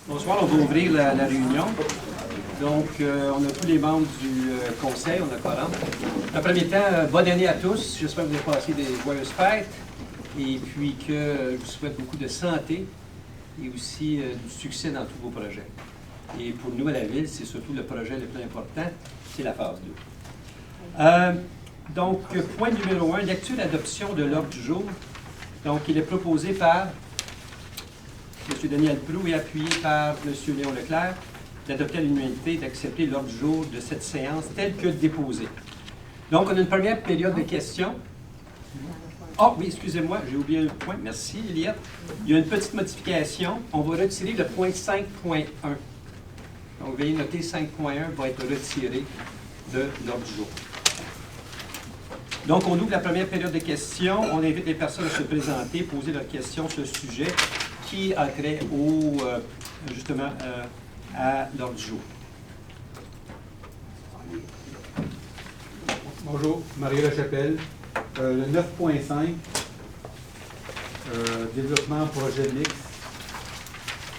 Bonsoir, on va ouvrir la réunion. Donc, on a tous les membres du conseil, on a quorum. En premier temps, bonne année à tous. J'espère que vous avez passé des joyeuses fêtes et puis que je vous souhaite beaucoup de santé et aussi du succès dans tous vos projets. Et pour nous à la Ville, c'est surtout le projet le plus important, c'est la phase 2. Donc, point numéro 1, lecture d'adoption de l'ordre du jour. Donc, il est proposé par M. Daniel Proulx et appuyé par M. Léon Leclerc d'adopter à l'unanimité d'accepter l'ordre du jour de cette séance tel que déposé. Donc, on a une première période de questions. Oh oui, excusez-moi, j'ai oublié un point. Merci, Eliette. Il y a une petite modification. On va retirer le point 5.1. Donc, veuillez noter 5.1 va être retiré de l'ordre du jour. Donc, on ouvre la première période de questions. On invite les personnes à se présenter, poser leurs questions sur ce sujet qui a trait au, justement à l'ordre du jour. Bonjour, Marie Lachapelle. Le 9.5, développement projet mixte,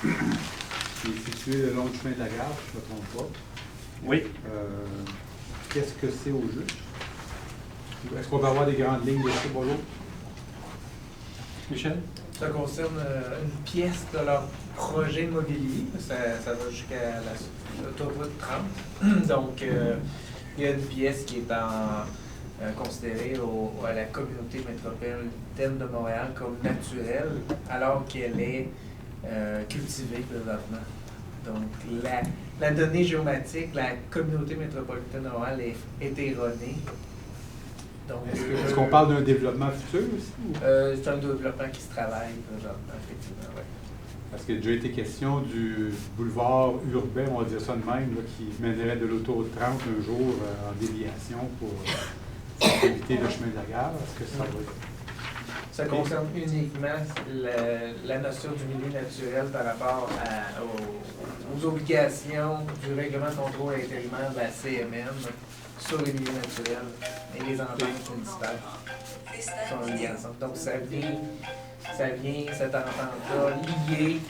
qui est situé le long du chemin de la gare, si je ne me trompe pas. Oui. Qu'est-ce que c'est au juste? Est-ce qu'on peut avoir des grandes lignes dessus? Bonjour. Michel? Ça concerne une pièce de leur projet immobilier. Ça va jusqu'à l'autoroute 30. Donc, il y a une pièce qui est considérée à la communauté métropolitaine de Montréal comme naturelle, alors qu'elle est cultivée présentement. Donc, la donnée géomatique, la communauté métropolitaine de Montréal est erronée. Est-ce qu'on parle d'un développement futur aussi? C'est un développement qui se travaille présentement, effectivement, oui. Parce qu'il a déjà été question du boulevard urbain, on va dire ça de même, là, qui mènerait de l'autoroute 30 un jour en déviation pour éviter le chemin de la gare. Est-ce que ça va être... Ça concerne uniquement la notion du milieu naturel par rapport aux obligations du règlement de contrôle intérimaire de la CMM sur les milieux naturels et les ententes municipales sont liées ensemble. Donc, ça vient cette entente-là, lier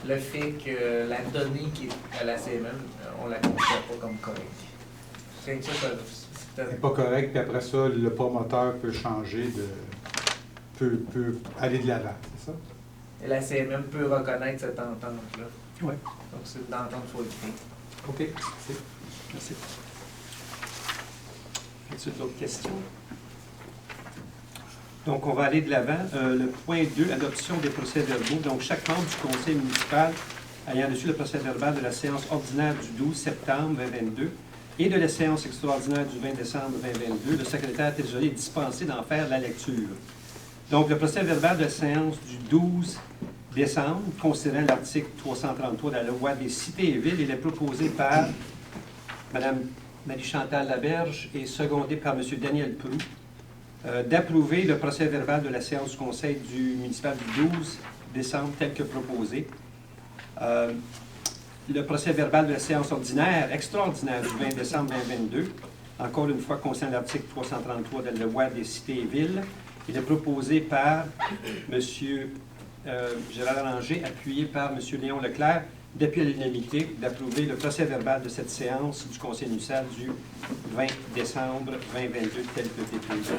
le fait que la donnée qui est à la CMM, on ne la considère pas comme correcte. C'est ça, c'est pas correct, puis après ça, le promoteur peut changer peut aller de l'avant, c'est ça? Et la CMM peut reconnaître cette entente-là. Oui. Donc, c'est une entente soit écrite. OK, merci. Merci. As-tu d'autres questions? Donc, on va aller de l'avant. Le point 2, adoption des procès-verbaux. Donc, chaque membre du conseil municipal ayant reçu le procès-verbal de la séance ordinaire du 12 septembre 2022 et de la séance extraordinaire du 20 décembre 2022, le secrétaire trésorier est dispensé d'en faire la lecture. Donc, le procès-verbal de la séance du 12 décembre, considérant l'article 333 de la loi des cités et villes, il est proposé par Mme Marie-Chantal Laberge et secondé par M. Daniel Proulx, d'approuver le procès-verbal de la séance du conseil municipal du 12 décembre tel que proposé. Le procès-verbal de la séance extraordinaire du 20 décembre 2022, encore une fois concernant l'article 333 de la loi des cités et villes, il est proposé par M. Gérard Arranger, appuyé par M. Léon Leclerc, depuis à l'unanimité, d'approuver le procès-verbal de cette séance du conseil municipal du 20 décembre 2022 tel que déposé.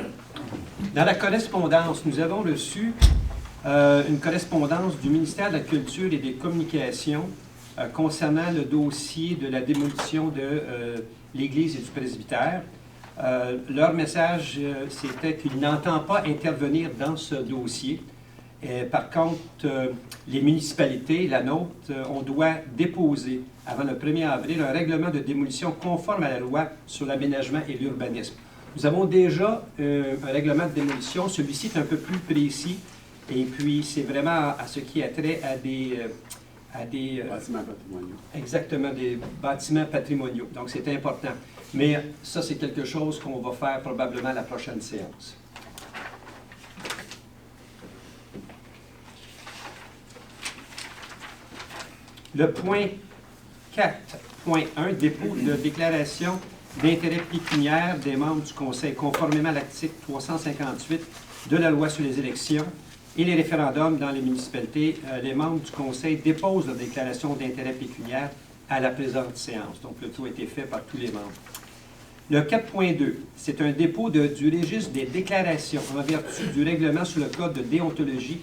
Dans la correspondance, nous avons reçu une correspondance du ministère de la Culture et des Communications concernant le dossier de la démolition de l'Église et du presbytère. Leur message, c'était qu'il n'entend pas intervenir dans ce dossier. Par contre, les municipalités, la nôtre, on doit déposer avant le 1er avril un règlement de démolition conforme à la loi sur l'aménagement et l'urbanisme. Nous avons déjà un règlement de démolition. Celui-ci est un peu plus précis et puis c'est vraiment à ce qui a trait à des bâtiments patrimoniaux. Exactement, des bâtiments patrimoniaux. Donc, c'est important. Mais ça, c'est quelque chose qu'on va faire probablement à la prochaine séance. Le point 4.1, dépôt de déclaration d'intérêt pécuniaire des membres du Conseil, conformément à l'article 358 de la loi sur les élections et les référendums dans les municipalités, les membres du conseil déposent leur déclaration d'intérêt pécuniaire à la présente séance. Donc, le tout a été fait par tous les membres. Le 4.2, c'est un dépôt du registre des déclarations en vertu du règlement sur le code de déontologie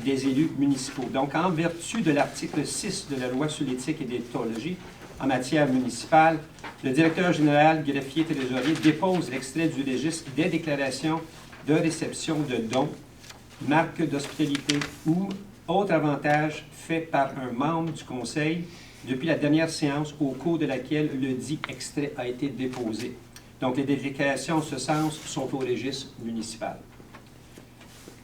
des élus municipaux. Donc, en vertu de l'article 6 de la loi sur l'éthique et déontologie en matière municipale, le directeur général, greffier, trésorier dépose l'extrait du registre des déclarations de réception de dons, marques d'hospitalité ou autres avantages faits par un membre du conseil depuis la dernière séance au cours de laquelle le dit extrait a été déposé. Donc, les déclarations en ce sens sont au registre municipal.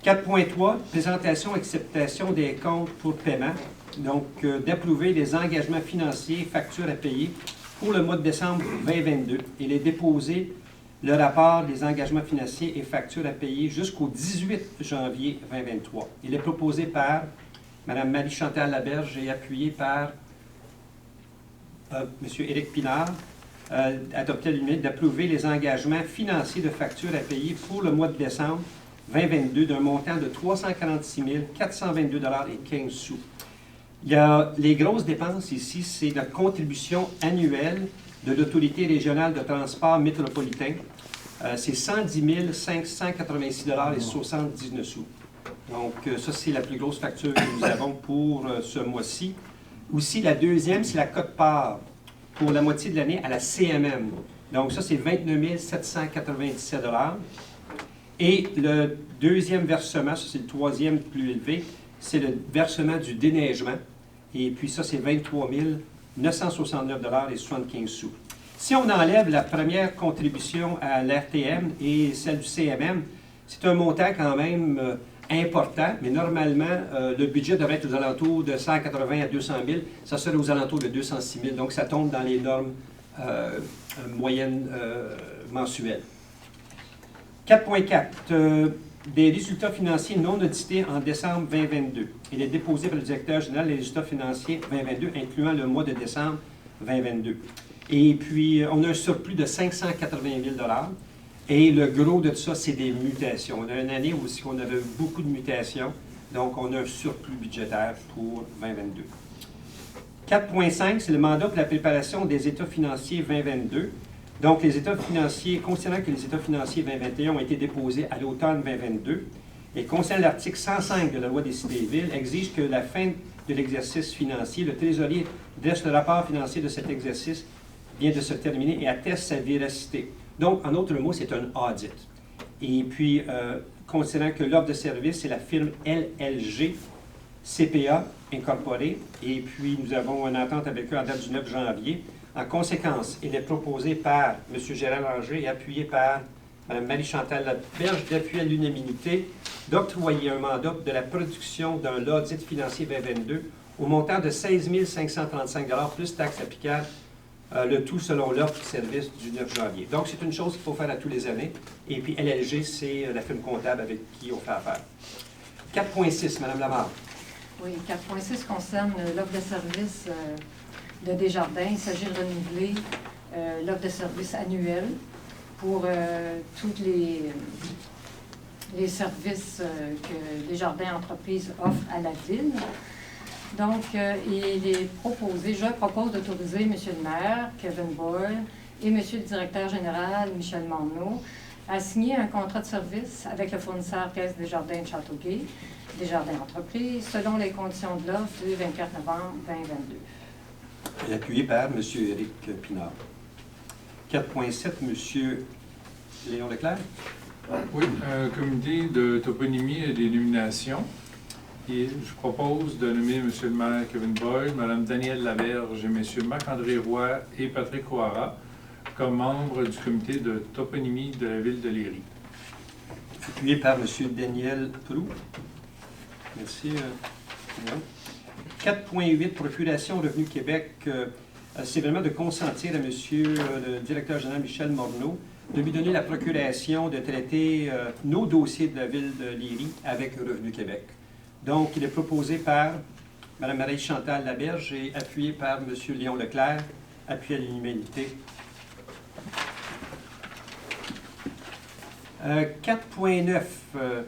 4.3, présentation et acceptation des comptes pour paiement. Donc, d'approuver les engagements financiers et factures à payer pour le mois de décembre 2022 et les déposer le rapport des engagements financiers et factures à payer jusqu'au 18 janvier 2023. Il est proposé par Mme Marie-Chantal Laberge et appuyé par M. Éric Pinard, adopté à l'unanimité, d'approuver les engagements financiers de factures à payer pour le mois de décembre 2022 d'un montant de 346 422,15 $. Il y a les grosses dépenses ici, c'est la contribution annuelle de l'Autorité régionale de transport métropolitain. C'est 110 586,79 $. Donc, ça, c'est la plus grosse facture que nous avons pour ce mois-ci. Aussi, la deuxième, c'est la quote-part pour la moitié de l'année à la CMM. Donc, ça, c'est 29 797 $. Et le deuxième versement, ça, c'est le troisième plus élevé, c'est le versement du déneigement. Et puis, ça, c'est 23 969,75 $. Si on enlève la première contribution à l'RTM et celle du CMM, c'est un montant quand même important, mais normalement, le budget devrait être aux alentours de 180 à 200 000. Ça serait aux alentours de 206 000. Donc, ça tombe dans les normes moyennes mensuelles. 4.4. Des résultats financiers non audités en décembre 2022. Il est déposé par le directeur général les résultats financiers 2022, incluant le mois de décembre 2022. Et puis, on a un surplus de 580 000 $. Et le gros de tout ça, c'est des mutations. On a une année où on avait beaucoup de mutations, donc on a un surplus budgétaire pour 2022. 4.5, c'est le mandat pour la préparation des états financiers 2022. Donc, les états financiers, considérant que les états financiers 2021 ont été déposés à l'automne 2022, et concernant l'article 105 de la loi des cités-villes, exige que la fin de l'exercice financier, le trésorier dresse le rapport financier de cet exercice vient de se terminer et atteste sa véracité. Donc, en autres mots, c'est un audit. Et puis, considérant que l'offre de service, c'est la firme LLG CPA Incorporée, et puis nous avons une entente avec eux en date du 9 janvier. En conséquence, il est proposé par M. Gérald Anger et appuyé par Mme Marie-Chantal Laberge d'appui à l'unanimité d'octroyer un mandat de la production d'un audit financier 2022 au montant de 16 535 $ plus taxes applicables, le tout selon l'offre de service du 9 janvier. Donc, c'est une chose qu'il faut faire à tous les années. Et puis, LLG, c'est la firme comptable avec qui on fait affaire. 4.6, Mme Lamarre. Oui, 4.6 concerne l'offre de service de Desjardins. Il s'agit de renouveler l'offre de service annuelle pour tous les services que Desjardins Entreprises offre à la Ville. Donc, il est proposé, je propose d'autoriser M. le maire, Kevin Boyle, et M. le directeur général, Michel Morneau, à signer un contrat de service avec le fournisseur Caisse Desjardins de Châteauguay, Desjardins Entreprises, selon les conditions de l'offre du 24 novembre 2022. Et appuyé par M. Éric Pinard. 4.7, M. Léon Leclerc. Oui, un comité de toponymie et d'élimination. Et je propose de nommer M. le maire Kevin Boyle, Mme Danielle Laberge et M. Marc-André Roy et Patrick Roara comme membres du comité de toponymie de la ville de Léry. Appuyé par M. Daniel Proux. Merci. 4.8, Procuration Revenu Québec. C'est vraiment de consentir à M. le directeur général Michel Morneau de lui donner la procuration de traiter nos dossiers de la ville de Léry avec Revenu Québec. Donc, il est proposé par Mme Marie-Chantal Laberge et appuyé par M. Léon Leclerc, appuyé à l'unanimité. 4.9, M.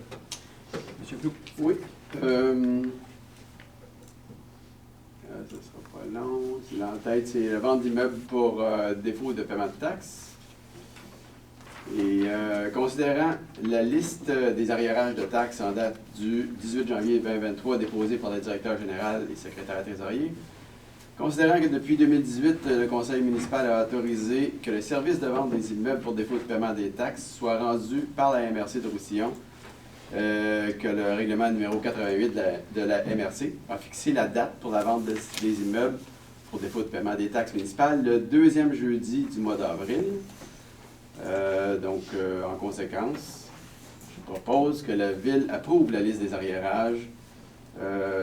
Blou. Oui. Ça ne sera pas long. C'est en tête, c'est la vente d'immeubles pour défaut de paiement de taxes. Et considérant la liste des arriérages de taxes en date du 18 janvier 2023 déposée par le directeur général et secrétaire trésorier, considérant que depuis 2018, le conseil municipal a autorisé que le service de vente des immeubles pour défaut de paiement des taxes soit rendu par la MRC de Roussillon, que le règlement numéro 88 de la MRC a fixé la date pour la vente des immeubles pour défaut de paiement des taxes municipales le deuxième jeudi du mois d'avril. En conséquence, je propose que la Ville approuve la liste des arriérages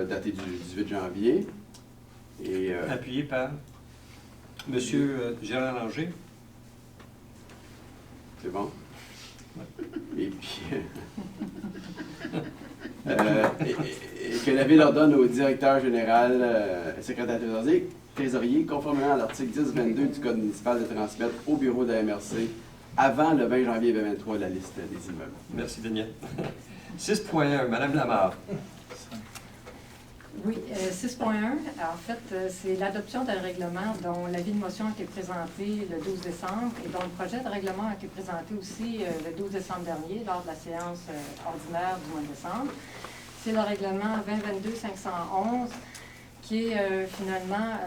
datée du 18 janvier. Et, Appuyé par M. Gérard Langer. C'est bon? Et puis, et que la Ville ordonne au directeur général, secrétaire trésorier, conformément à l'article 1022 du Code municipal, de transmettre au bureau de la MRC avant le 20 janvier 2023 la liste des immeubles. Merci, Daniel. 6.1, Mme Lamarre. Oui, 6.1, en fait, c'est l'adoption d'un règlement dont l'avis de motion a été présenté le 12 décembre et dont le projet de règlement a été présenté aussi le 12 décembre dernier lors de la séance ordinaire du mois de décembre. C'est le règlement 2022-511 qui est finalement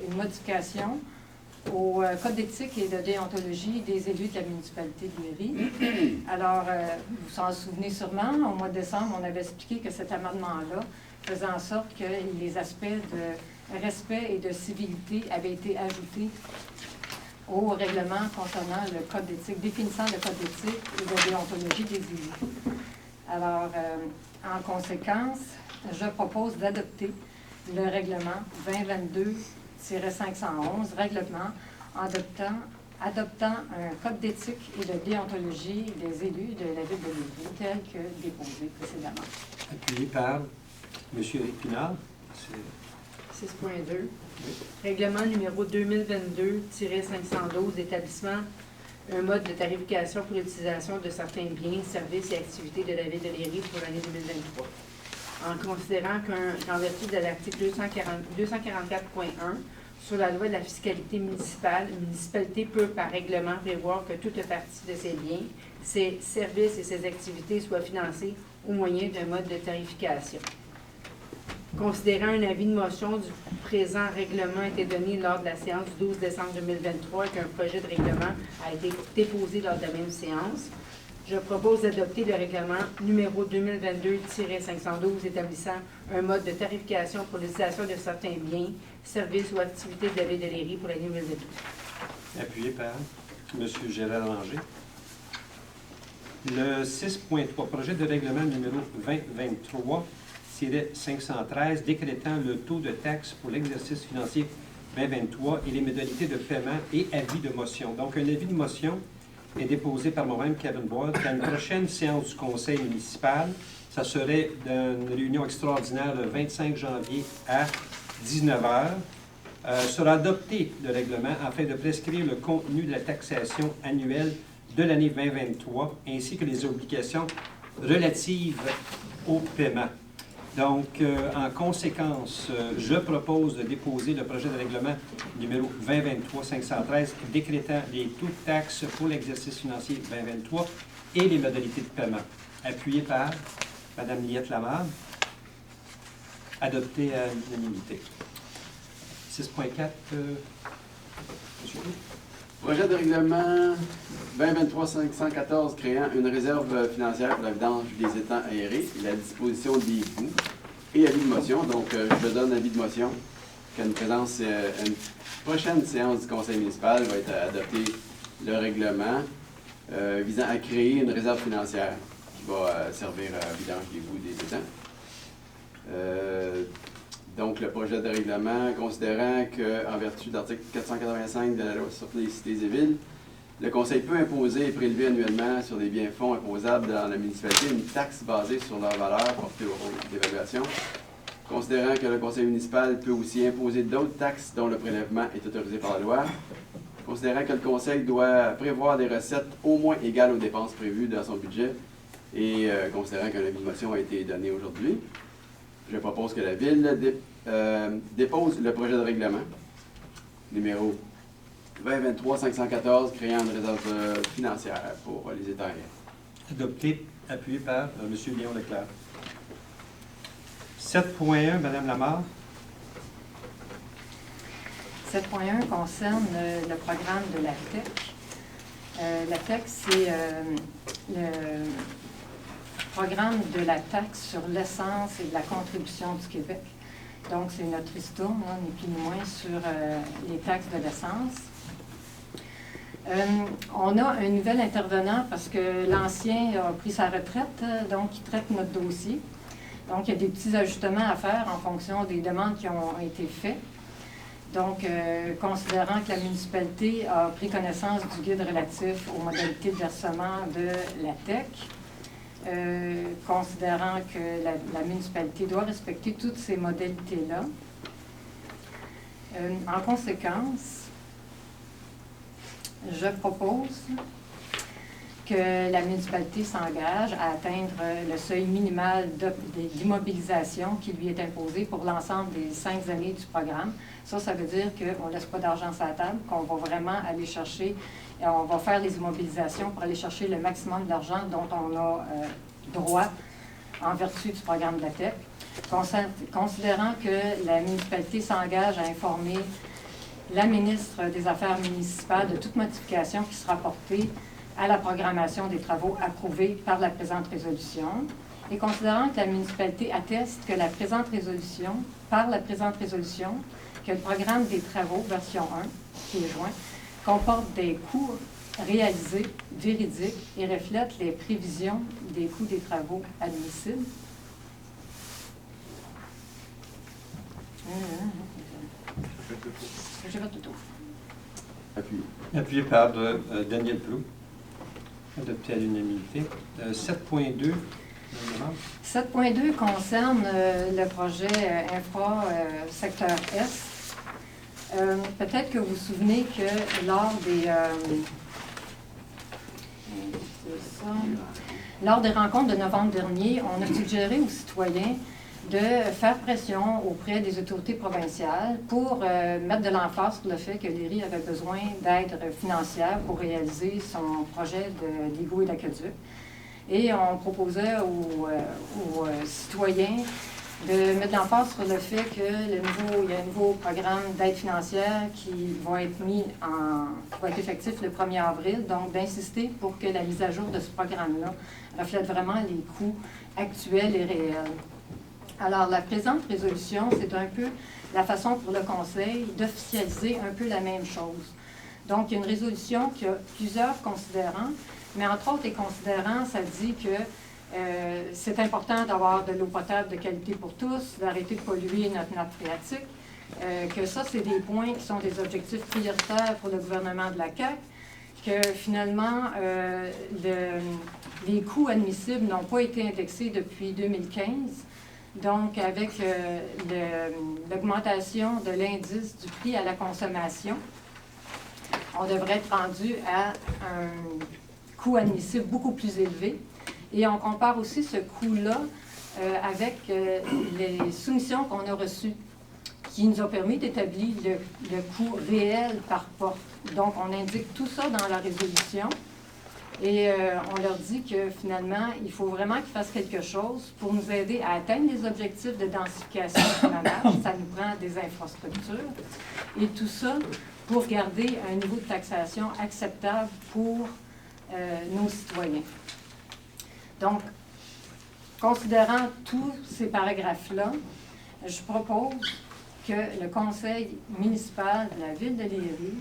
une modification au Code d'éthique et de déontologie des élus de la municipalité de Léry. Alors, vous vous en souvenez sûrement, au mois de décembre, on avait expliqué que cet amendement-là faisait en sorte que les aspects de respect et de civilité avaient été ajoutés au règlement concernant le Code d'éthique, définissant le Code d'éthique et de déontologie des élus. Alors, en conséquence, je propose d'adopter le règlement 2022-511, règlement adoptant un code d'éthique et de déontologie des élus de la Ville de Lévis, tel que déposé précédemment. Appuyé par M. Éric Pinard. 6.2. Règlement numéro 2022-512, établissement un mode de tarification pour l'utilisation de certains biens, services et activités de la Ville de Lévis pour l'année 2023. En considérant qu'en vertu de l'article 244.1 sur la loi de la fiscalité municipale, une municipalité peut par règlement prévoir que toute partie de ses biens, ses services et ses activités soient financés au moyen d'un mode de tarification. Considérant un avis de motion du présent règlement a été donné lors de la séance du 12 décembre 2023 et qu'un projet de règlement a été déposé lors de la même séance, je propose d'adopter le règlement numéro 2022-512 établissant un mode de tarification pour l'utilisation de certains biens, services ou activités de la Ville de Léry pour l'année 2022. Appuyé par M. Gérard Langer. Le 6.3, projet de règlement numéro 2023-513 décrétant le taux de taxe pour l'exercice financier 2023 et les modalités de paiement et avis de motion. Donc, un avis de motion est déposé par moi-même, Kevin Boyle, qu'à une prochaine séance du conseil municipal, ça serait d'une réunion extraordinaire le 25 janvier à 19h, sera adopté le règlement afin de prescrire le contenu de la taxation annuelle de l'année 2023 ainsi que les obligations relatives au paiement. Donc, en conséquence, je propose de déposer le projet de règlement numéro 2023-513 décrétant les taux de taxes pour l'exercice financier 2023 et les modalités de paiement. Appuyé par Mme Liette Lamarre. Adopté à l'unanimité. 6.4, M. Projet de règlement 2023-514 créant une réserve financière pour la vidange des étangs aérés, la disposition des bouts et avis de motion. Donc, je donne avis de motion qu'à une prochaine séance du conseil municipal va être adopté le règlement visant à créer une réserve financière qui va servir à vidange des bouts des étangs. Donc, le projet de règlement, considérant qu'en vertu de l'article 485 de la loi sur les cités et villes, le Conseil peut imposer et prélever annuellement sur les biens-fonds imposables dans la municipalité une taxe basée sur leur valeur portée au rôle d'évaluation. Considérant que le Conseil municipal peut aussi imposer d'autres taxes dont le prélèvement est autorisé par la loi. Considérant que le Conseil doit prévoir des recettes au moins égales aux dépenses prévues dans son budget. Et considérant qu'un avis de motion a été donné aujourd'hui, je propose que la Ville dépose le projet de règlement numéro 2023-514 créant une réserve financière pour les États aériens. Adopté, appuyé par M. Léon Leclerc. 7.1, Mme Lamarre. 7.1 concerne le programme de la TEC. La TEC, c'est le programme de la taxe sur l'essence et de la contribution du Québec. Donc, c'est notre ristourne, ni plus ni moins, sur les taxes de l'essence. On a un nouvel intervenant parce que l'ancien a pris sa retraite, donc il traite notre dossier. Donc, il y a des petits ajustements à faire en fonction des demandes qui ont été faites. Donc, considérant que la municipalité a pris connaissance du guide relatif aux modalités de versement de la TEC, considérant que la municipalité doit respecter toutes ces modalités-là, en conséquence, je propose que la municipalité s'engage à atteindre le seuil minimal d'immobilisation qui lui est imposé pour l'ensemble des 5 années du programme. Ça veut dire qu'on ne laisse pas d'argent sur la table, qu'on va vraiment aller chercher, on va faire les immobilisations pour aller chercher le maximum d'argent dont on a droit en vertu du programme de la TEC. Considérant que la municipalité s'engage à informer la ministre des Affaires municipales de toute modification qui sera portée à la programmation des travaux approuvés par la présente résolution, et considérant que la municipalité atteste que par la présente résolution, que le programme des travaux, version 1, qui est joint, comporte des coûts réalisés, véridiques, et reflète les prévisions des coûts des travaux admissibles. J'ai fait le tour. Appuyé. Appuyé par Daniel Plou. Adopté à l'unanimité. 7.2. 7.2 concerne le projet infra secteur S. Peut-être que vous vous souvenez que lors des rencontres de novembre dernier, on a suggéré aux citoyens de faire pression auprès des autorités provinciales pour mettre de l'emphase sur le fait que l'Érie avait besoin d'aide financière pour réaliser son projet d'égout et d'aqueduc. Et on proposait aux citoyens de mettre de l'emphase sur le fait qu'il y a un nouveau programme d'aide financière qui va être effectif le 1er avril, donc d'insister pour que la mise à jour de ce programme-là reflète vraiment les coûts actuels et réels. Alors, la présente résolution, c'est un peu la façon pour le Conseil d'officialiser un peu la même chose. Donc, il y a une résolution qui a plusieurs considérants, mais entre autres, les considérants, ça dit que c'est important d'avoir de l'eau potable de qualité pour tous, d'arrêter de polluer notre nappe phréatique, que ça, c'est des points qui sont des objectifs prioritaires pour le gouvernement de la CAQ, que finalement, les coûts admissibles n'ont pas été indexés depuis 2015. Donc, avec l'augmentation de l'indice du prix à la consommation, on devrait être rendu à un coût admissible beaucoup plus élevé. Et on compare aussi ce coût-là avec les soumissions qu'on a reçues, qui nous ont permis d'établir le coût réel par porte. Donc, on indique tout ça dans la résolution. Et on leur dit que finalement, il faut vraiment qu'ils fassent quelque chose pour nous aider à atteindre les objectifs de densification de la marche. Ça nous prend des infrastructures. Et tout ça pour garder un niveau de taxation acceptable pour nos citoyens. Donc, considérant tous ces paragraphes-là, je propose que le conseil municipal de la Ville de Léry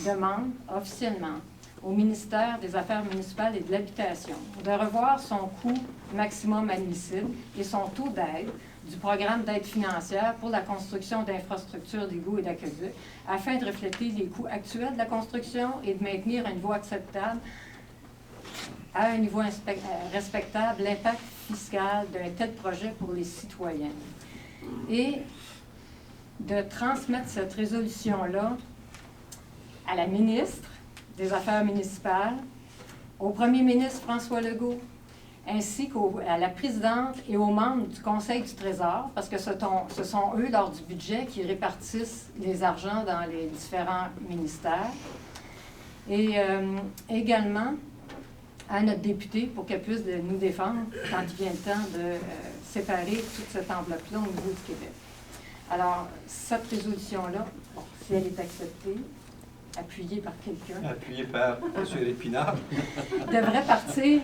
demande officiellement au ministère des Affaires municipales et de l'Habitation de revoir son coût maximum admissible et son taux d'aide du programme d'aide financière pour la construction d'infrastructures d'égouts et d'aqueducs afin de refléter les coûts actuels de la construction et de maintenir un niveau acceptable à un niveau respectable l'impact fiscal d'un tel projet pour les citoyens. Et de transmettre cette résolution-là à la ministre des Affaires municipales, au premier ministre François Legault, ainsi qu'à la présidente et aux membres du Conseil du Trésor, parce que ce sont eux, lors du budget, qui répartissent les argents dans les différents ministères. Et également à notre députée pour qu'elle puisse nous défendre quand il vient le temps de séparer toute cette enveloppe-là au niveau du Québec. Alors, cette résolution-là, bon, si elle est acceptée, appuyée par quelqu'un, Appuyé par M. Lépinard. devrait partir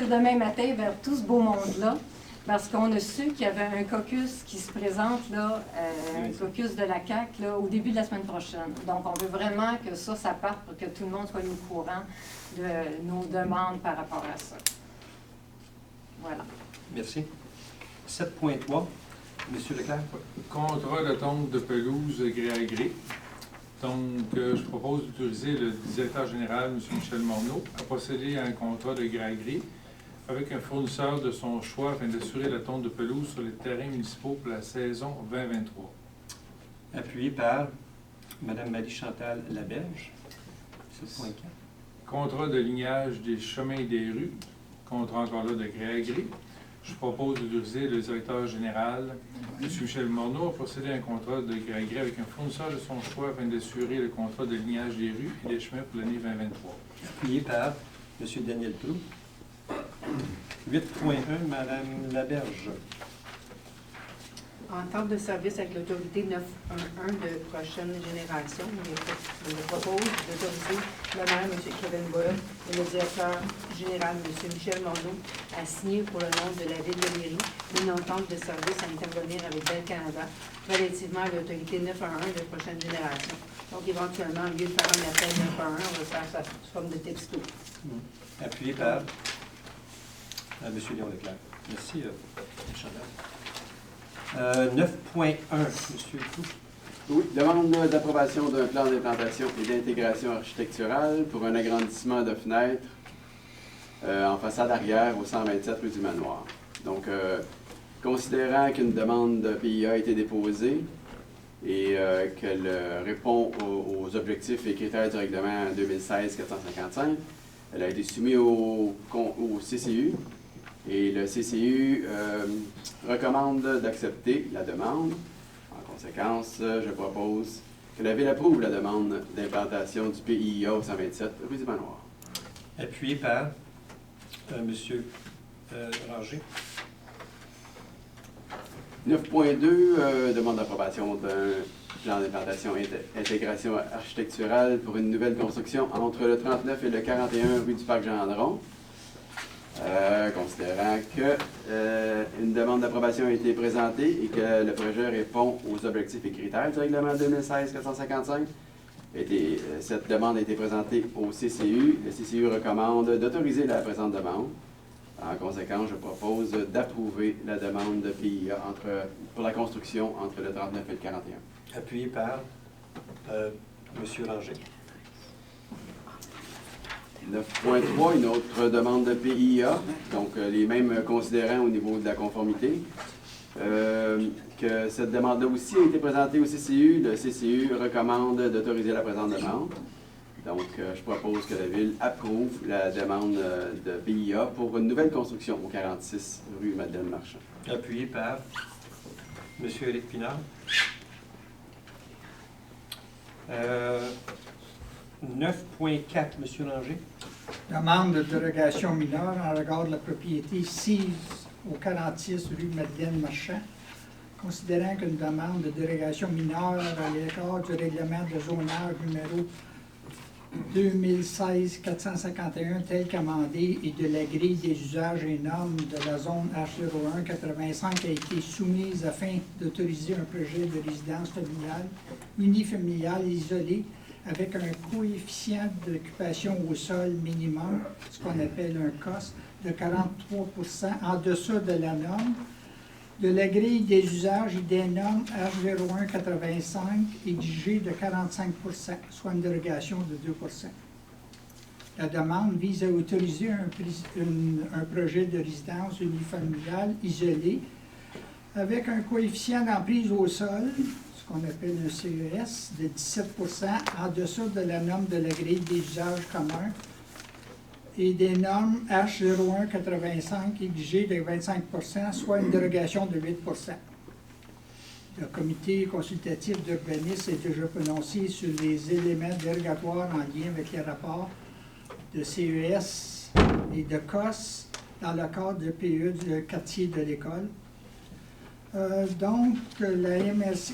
demain matin vers tout ce beau monde-là, parce qu'on a su qu'il y avait un caucus qui se présente, là, un caucus de la CAQ, là, au début de la semaine prochaine. Donc, on veut vraiment que ça parte pour que tout le monde soit au courant de nos demandes par rapport à ça. Voilà. Merci. 7.3, M. Leclerc. Contrat de tonte de pelouse gré à gré. Donc, je propose d'autoriser le directeur général, M. Michel Morneau, à procéder à un contrat de gré à gré avec un fournisseur de son choix afin d'assurer la tonte de pelouse sur les terrains municipaux pour la saison 2023. Appuyé par Mme Marie-Chantal Laberge. 7.4. Contrat de lignage des chemins et des rues. Contrat encore là de gré à gré. Je propose d'autoriser le directeur général, M. Michel Morneau, à procéder à un contrat de gré à gré avec un fournisseur de son choix afin d'assurer le contrat de lignage des rues et des chemins pour l'année 2023. Appuyé par M. Daniel Proulx. 8.1, Mme Laberge. Entente de service avec l'autorité 911 de prochaine génération. Je propose d'autoriser le maire, M. Kevin Boyle, et le directeur général, M. Michel Morneau, à signer pour le nom de la Ville de Léry une entente de service à intervenir avec Bell Canada relativement à l'autorité 911 de prochaine génération. Donc, éventuellement, au lieu de faire un appel 911, on va faire ça sous forme de texto. Appuyé par M. Léon Leclerc. Merci, Chantal. 9.1, M. Proulx. Oui, demande d'approbation d'un plan d'implantation et d'intégration architecturale pour un agrandissement de fenêtres en façade arrière au 127 rue du Manoir. Donc, considérant qu'une demande de PIA a été déposée et qu'elle répond aux objectifs et critères du règlement 2016-455, elle a été soumise au CCU. Et le CCU recommande d'accepter la demande. En conséquence, je propose que la Ville approuve la demande d'implantation du PIA au 127 rue du Manoir. Appuyé par M. Ranger. 9.2, demande d'approbation d'un plan d'implantation et d'intégration architecturale pour une nouvelle construction entre le 39 et le 41 rue du Parc Jean-Andron. Considérant qu'une demande d'approbation a été présentée et que le projet répond aux objectifs et critères du règlement 2016-455, cette demande a été présentée au CCU. Le CCU recommande d'autoriser la présente demande. En conséquence, je propose d'approuver la demande de PIA pour la construction entre le 39 et le 41. Appuyé par M. Ranger. 9.3, une autre demande de PIA, donc les mêmes considérants au niveau de la conformité. Que cette demande-là aussi a été présentée au CCU. Le CCU recommande d'autoriser la présente demande. Donc, je propose que la Ville approuve la demande de PIA pour une nouvelle construction au 46 rue Madeleine-Marchand. Appuyé par M. Éric Pinard. 9.4, M. Ranger. Demande de dérogation mineure en regard de la propriété sise au 46 rue Madeleine-Marchand. Considérant qu'une demande de dérogation mineure à l'égard du règlement de zonage numéro 2016-451 tel qu'amendé et de la grille des usages et normes de la zone H01-85 a été soumise afin d'autoriser un projet de résidence familiale, unifamiliale isolée avec un coefficient d'occupation au sol minimum, ce qu'on appelle un COS, de 43% en dessous de la norme, de la grille des usages et des normes H01-85 exigée de 45%, soit une dérogation de 2%. La demande vise à autoriser un projet de résidence unifamiliale isolé avec un coefficient d'emprise au sol, ce qu'on appelle un CES, de 17% en dessous de la norme de la grille des usages communs et des normes H0185 exigées de 25 %, soit une dérogation de 8 %. Le comité consultatif d'urbanisme est déjà prononcé sur les éléments dérogatoires en lien avec les rapports de CES et de COS dans le cadre de PE du quartier de l'école. Donc,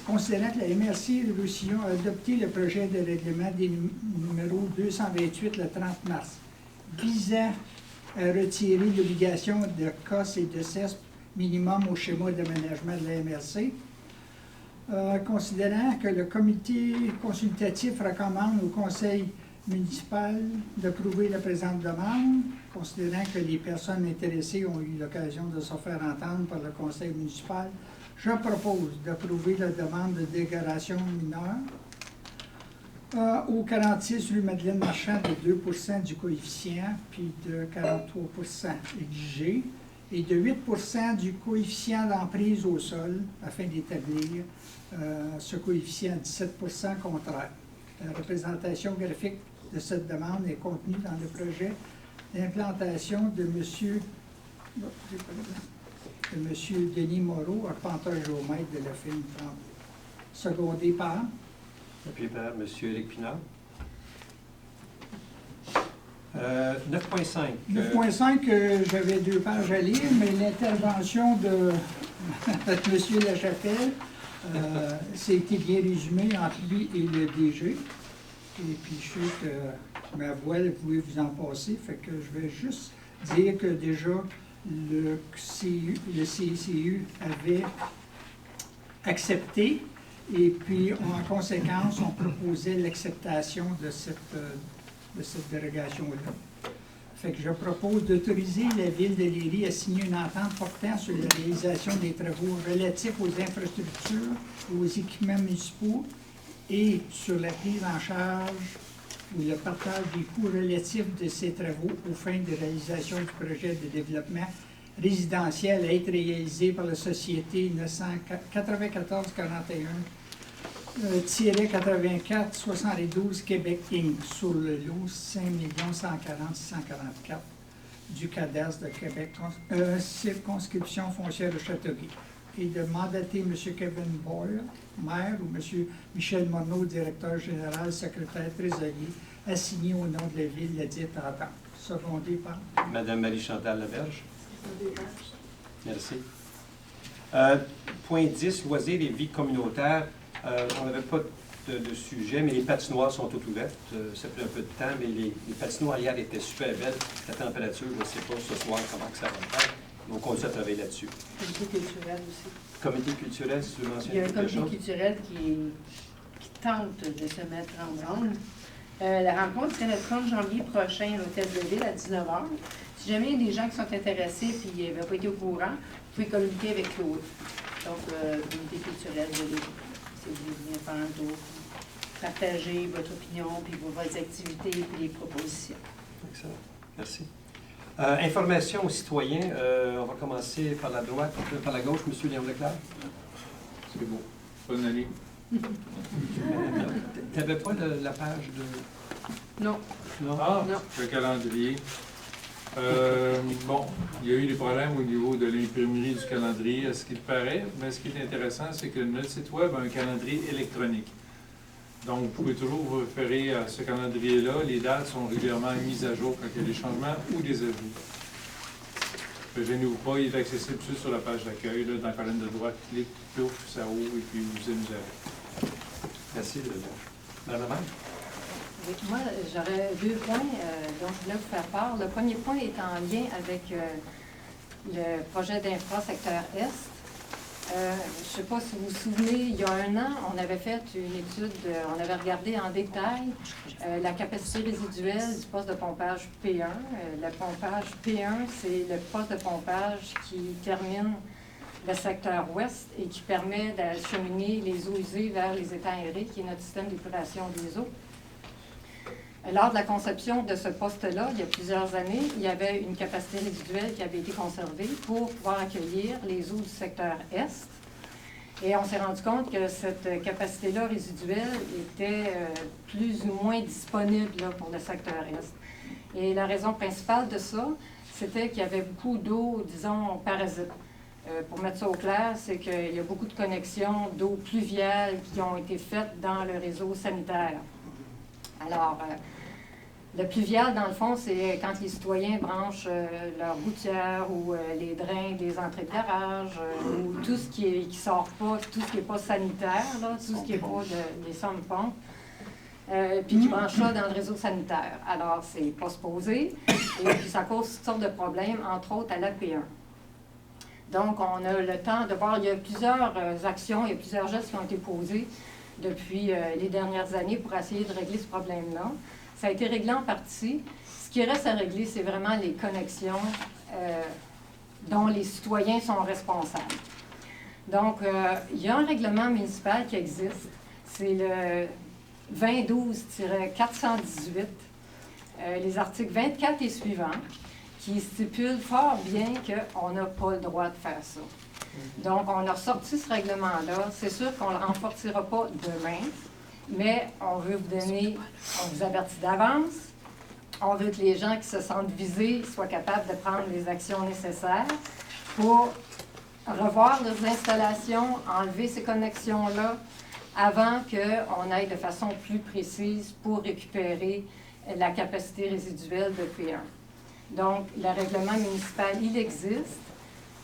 considérant que la MRC Roussillon a adopté le projet de règlement des numéro 228 le 30 mars, visant à retirer l'obligation de COS et de CESP minimum au schéma d'aménagement de la MRC, considérant que le comité consultatif recommande au conseil municipal d'approuver la présente demande, considérant que les personnes intéressées ont eu l'occasion de se faire entendre par le conseil municipal, je propose d'approuver la demande de dégradation mineure au 46 rue Madeleine Marchand de 2 % du coefficient, puis de 43 % exigé, et de 8 % du coefficient d'emprise au sol, afin d'établir ce coefficient à 17 % contraire. La représentation graphique de cette demande est contenue dans le projet d'implantation de M. Denis Moreau, arpenteur géomètre de la firme 30, secondé par Appuyé par M. Éric Pinard. 9.5. 9.5, j'avais 2 pages à lire, mais l'intervention de M. Lachapelle, c'était bien résumé entre lui et le DG. Et puis je sais que ma voix, vous pouvez vous en passer, fait que je vais juste dire que déjà le CICU avait accepté, et puis en conséquence, on proposait l'acceptation de cette dérogation-là. Fait que je propose d'autoriser la Ville de Léry à signer une entente portant sur la réalisation des travaux relatifs aux infrastructures et aux équipements municipaux et sur la prise en charge ou le partage des coûts relatifs de ces travaux aux fins de réalisation du projet de développement résidentiel à être réalisé par la société 9441-8472 Québec Inc. sur le lot 5 140 644 du cadastre de Québec, circonscription foncière de Châteauguay, et de mandater M. Kevin Boyle, maire, ou M. Michel Monod, directeur général, secrétaire, trésorier, à signer au nom de la Ville la dite entente. Secondé par Mme Marie-Chantal Laberge. Merci. Point 10, loisirs et vie communautaire. On n'avait pas de sujet, mais les patinoires sont toutes ouvertes. Ça fait un peu de temps, mais les patinoires hier étaient super belles. La température, je ne sais pas ce soir comment que ça va faire. On continue à travailler là-dessus. Comité culturel aussi. Comité culturel, si tu veux mentionner Il y a un quelque chose. comité culturel qui tente de se mettre en branle. La rencontre serait le 30 janvier prochain à l'Hôtel de Ville à 19h. Si jamais il y a des gens qui sont intéressés et qui n'avaient pas été au courant, vous pouvez communiquer avec Claude. Donc, le comité culturel de Ville. C'est vous venir faire un tour, partager votre opinion, puis vos activités, puis les propositions. Excellent. Merci. Information aux citoyens. On va commencer par la droite, par la gauche. M. Léon Leclerc. C'est beau. Bonne année. Tu n'avais pas la page de... Non. Non? Ah, Non. le calendrier. Bon, il y a eu des problèmes au niveau de l'imprimerie du calendrier, à ce qu'il paraît, mais ce qui est intéressant, c'est que notre site web a un calendrier électronique. Donc, vous pouvez toujours vous référer à ce calendrier-là. Les dates sont régulièrement mises à jour quand il y a des changements ou des ajouts. Ne gênez-vous pas, il est accessible tout sur la page d'accueil, dans la colonne de droite. Clique, plouf, ça ouvre et puis vous amusez. Merci. Madame la maire? Oui, moi, j'aurais 2 points dont je voulais vous faire part. Le premier point est en lien avec le projet d'infra-secteur Est. Je ne sais pas si vous vous souvenez, il y a 1 an, on avait fait une étude, on avait regardé en détail la capacité résiduelle du poste de pompage P1. Le pompage P1, c'est le poste de pompage qui termine le secteur ouest et qui permet d'acheminer les eaux usées vers les étangs aérés, qui est notre système d'épuration des eaux. Lors de la conception de ce poste-là, il y a plusieurs années, il y avait une capacité résiduelle qui avait été conservée pour pouvoir accueillir les eaux du secteur Est. Et on s'est rendu compte que cette capacité-là résiduelle était plus ou moins disponible là, pour le secteur Est. Et la raison principale de ça, c'était qu'il y avait beaucoup d'eau, disons, parasite. Pour mettre ça au clair, c'est qu'il y a beaucoup de connexions d'eau pluviale qui ont été faites dans le réseau sanitaire. Alors, le pluvial, dans le fond, c'est quand les citoyens branchent leur gouttière ou les drains des entrées de garage ou tout ce qui sort pas, tout ce qui n'est pas sanitaire, là, tout ce qui n'est pas des sommes-pompes, puis qui branchent ça dans le réseau sanitaire. Alors, c'est pas supposé, et puis ça cause toutes sortes de problèmes, entre autres à la P1. Donc, on a le temps de voir, il y a plusieurs actions, il y a plusieurs gestes qui ont été posés depuis les dernières années pour essayer de régler ce problème-là. Ça a été réglé en partie. Ce qui reste à régler, c'est vraiment les connexions dont les citoyens sont responsables. Donc, il y a un règlement municipal qui existe. C'est le 2012-418, les articles 24 et suivants, qui stipulent fort bien qu'on n'a pas le droit de faire ça. Donc, on a ressorti ce règlement-là. C'est sûr qu'on ne le renforcera pas demain, mais on veut vous donner, on vous avertit d'avance, on veut que les gens qui se sentent visés soient capables de prendre les actions nécessaires pour revoir leurs installations, enlever ces connexions-là, avant qu'on aille de façon plus précise pour récupérer la capacité résiduelle de P1. Donc, le règlement municipal, il existe.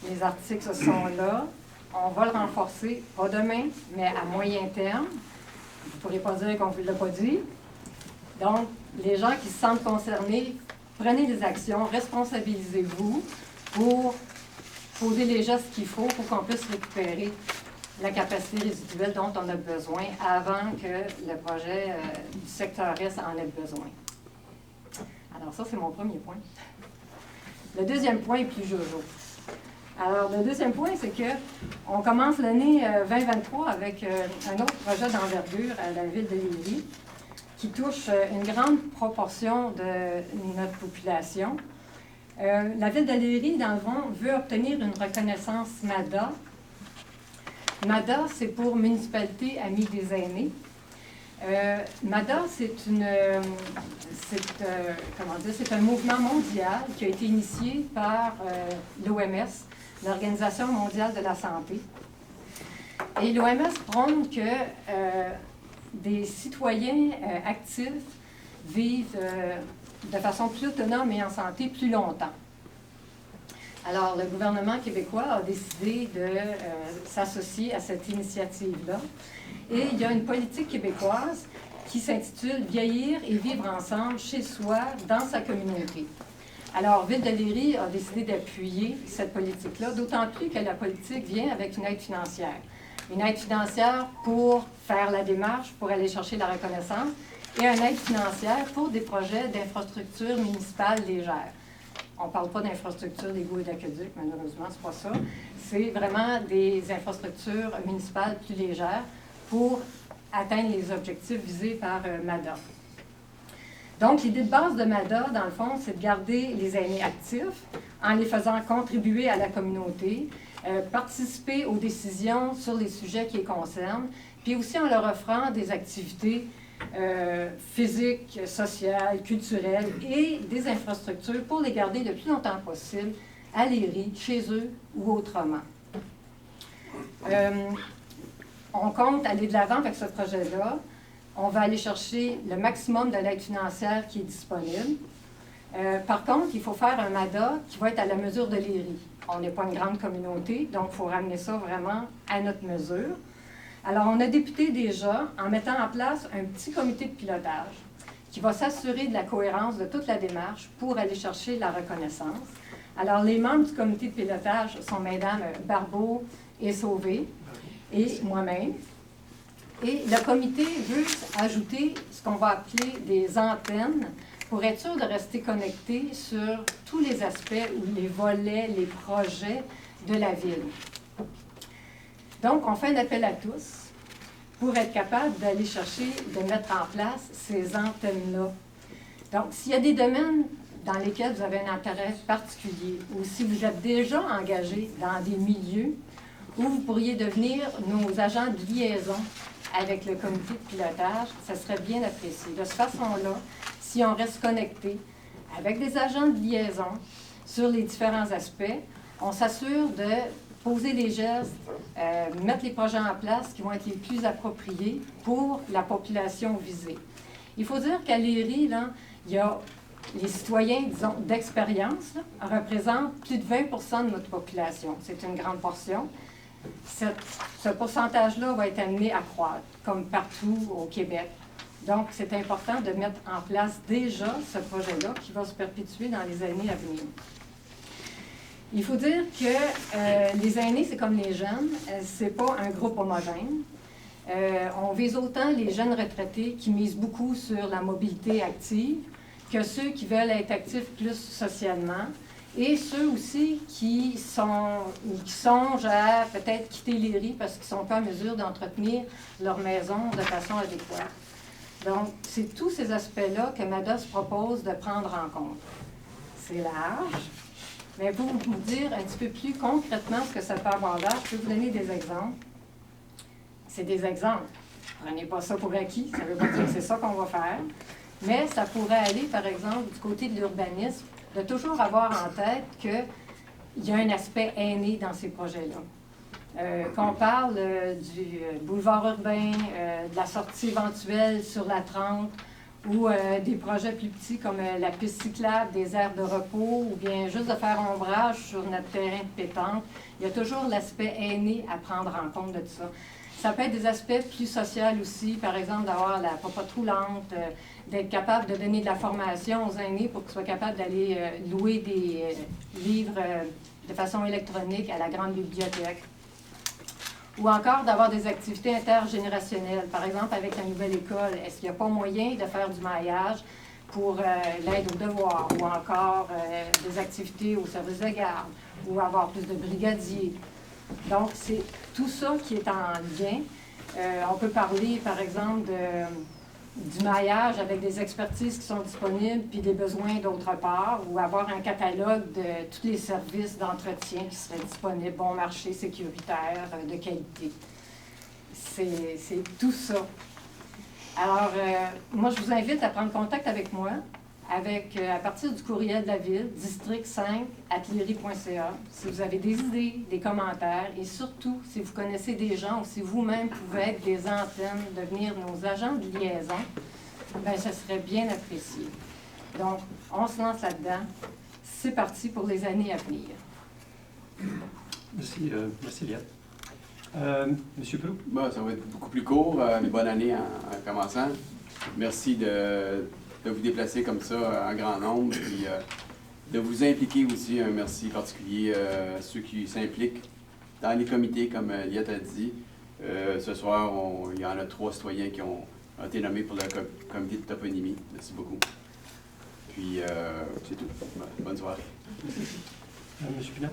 Les articles sont là. On va le renforcer, pas demain, mais à moyen terme. Vous ne pourrez pas dire qu'on ne vous l'a pas dit. Donc, les gens qui se sentent concernés, prenez des actions, responsabilisez-vous pour poser les gestes qu'il faut pour qu'on puisse récupérer la capacité résiduelle dont on a besoin avant que le projet du secteur S en ait besoin. Alors ça, c'est mon premier point. Le deuxième point est plus jojo. Alors, le deuxième point, c'est qu'on commence l'année 2023 avec un autre projet d'envergure à la ville de Lévis qui touche une grande proportion de notre population. La ville de Lévis, dans le fond, veut obtenir une reconnaissance MADA. MADA, c'est pour Municipalité Amie des aînés. MADA, c'est un mouvement mondial qui a été initié par l'OMS, l'Organisation mondiale de la santé. Et l'OMS prône que des citoyens actifs vivent de façon plus autonome et en santé plus longtemps. Alors, le gouvernement québécois a décidé de s'associer à cette initiative-là. Et il y a une politique québécoise qui s'intitule « Vieillir et vivre ensemble chez soi, dans sa communauté ». Alors, Ville de Lévis a décidé d'appuyer cette politique-là, d'autant plus que la politique vient avec une aide financière. Une aide financière pour faire la démarche, pour aller chercher la reconnaissance, et une aide financière pour des projets d'infrastructures municipales légères. On ne parle pas d'infrastructures d'égouts et d'aqueducs, malheureusement, c'est pas ça. C'est vraiment des infrastructures municipales plus légères pour atteindre les objectifs visés par MADA. Donc, l'idée de base de MADA, dans le fond, c'est de garder les aînés actifs en les faisant contribuer à la communauté, participer aux décisions sur les sujets qui les concernent, puis aussi en leur offrant des activités physiques, sociales, culturelles et des infrastructures pour les garder le plus longtemps possible à Lévis, chez eux ou autrement. On compte aller de l'avant avec ce projet-là. On va aller chercher le maximum de l'aide financière qui est disponible. Par contre, il faut faire un MADA qui va être à la mesure de Lévis. On n'est pas une grande communauté, donc il faut ramener ça vraiment à notre mesure. Alors, on a débuté déjà en mettant en place un petit comité de pilotage qui va s'assurer de la cohérence de toute la démarche pour aller chercher la reconnaissance. Alors, les membres du comité de pilotage sont Mesdames Barbeau et Sauvé et moi-même. Et le comité veut ajouter ce qu'on va appeler des antennes pour être sûr de rester connecté sur tous les aspects ou les volets, les projets de la ville. Donc, on fait un appel à tous pour être capable d'aller chercher, de mettre en place ces antennes-là. Donc, s'il y a des domaines dans lesquels vous avez un intérêt particulier ou si vous êtes déjà engagé dans des milieux où vous pourriez devenir nos agents de liaison avec le comité de pilotage, ça serait bien apprécié. De cette façon-là, si on reste connecté avec des agents de liaison sur les différents aspects. On s'assure de poser les gestes, mettre les projets en place qui vont être les plus appropriés pour la population visée. Il faut dire qu'à Léry, là, il y a les citoyens, disons, d'expérience représentent plus de 20 de notre population. C'est une grande portion. Ce pourcentage-là va être amené à croître, comme partout au Québec. Donc, c'est important de mettre en place déjà ce projet-là qui va se perpétuer dans les années à venir. Il faut dire que les aînés, c'est comme les jeunes, c'est pas un groupe homogène. On vise autant les jeunes retraités qui misent beaucoup sur la mobilité active que ceux qui veulent être actifs plus socialement et ceux aussi qui songent à peut-être quitter Léry parce qu'ils ne sont pas en mesure d'entretenir leur maison de façon adéquate. Donc, c'est tous ces aspects-là que MADOS propose de prendre en compte. C'est large, mais pour vous dire un petit peu plus concrètement ce que ça peut avoir l'air, je peux vous donner des exemples. C'est des exemples. Prenez pas ça pour acquis, ça ne veut pas dire que c'est ça qu'on va faire. Mais ça pourrait aller, par exemple, du côté de l'urbanisme, de toujours avoir en tête qu'il y a un aspect aîné dans ces projets-là. Qu'on parle du boulevard urbain, de la sortie éventuelle sur la 30, ou des projets plus petits comme la piste cyclable, des aires de repos, ou bien juste de faire ombrage sur notre terrain de pétanque, il y a toujours l'aspect aîné à prendre en compte de tout ça. Ça peut être des aspects plus sociaux aussi, par exemple d'avoir la popote roulante, d'être capable de donner de la formation aux aînés pour qu'ils soient capables d'aller louer des livres de façon électronique à la grande bibliothèque. Ou encore d'avoir des activités intergénérationnelles. Par exemple, avec la nouvelle école, est-ce qu'il n'y a pas moyen de faire du maillage pour l'aide aux devoirs, ou encore des activités au service de garde, ou avoir plus de brigadiers. Donc, c'est tout ça qui est en lien. On peut parler, par exemple, du maillage avec des expertises qui sont disponibles, puis des besoins d'autre part, ou avoir un catalogue de tous les services d'entretien qui seraient disponibles, bon marché, sécuritaire, de qualité. C'est tout ça. Alors, moi, je vous invite à prendre contact avec moi, à partir du courriel de la ville, district5@lery.ca, si vous avez des idées, des commentaires, et surtout, si vous connaissez des gens ou si vous-même pouvez être des antennes, devenir nos agents de liaison, bien, ça serait bien apprécié. Donc, on se lance là-dedans. C'est parti pour les années à venir. Merci, Liette. Monsieur Proulx? Bon, ça va être beaucoup plus court. Une bonne année en commençant. Merci de vous déplacer comme ça en grand nombre, puis de vous impliquer aussi. Un merci particulier à ceux qui s'impliquent dans les comités, comme Liette a dit. Ce soir, il y en a 3 citoyens qui ont été nommés pour le comité de toponymie. Merci beaucoup. Puis, c'est tout. Bonne soirée. Monsieur Pinot?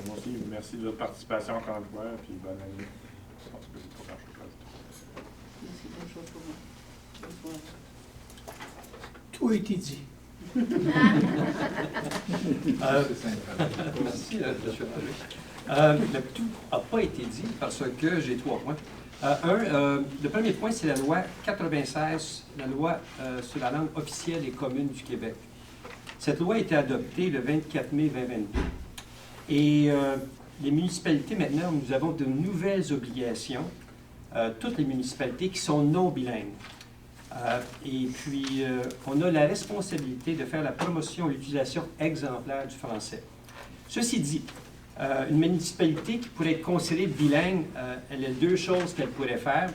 Moi aussi, merci de votre participation encore une fois, puis bonne année. Je pense que c'est pas grand-chose. Merci, bonne chose pour moi. Bonne soirée. Tout a été dit. Merci, M. Le tout n'a pas été dit parce que j'ai 3 points. Le premier point, c'est la loi 96, la loi sur la langue officielle des communes du Québec. Cette loi a été adoptée le 24 mai 2022. Et les municipalités, maintenant, nous avons de nouvelles obligations, toutes les municipalités qui sont non bilingues. Et puis, on a la responsabilité de faire la promotion et l'utilisation exemplaire du français. Ceci dit, une municipalité qui pourrait être considérée bilingue, elle a 2 choses qu'elle pourrait faire.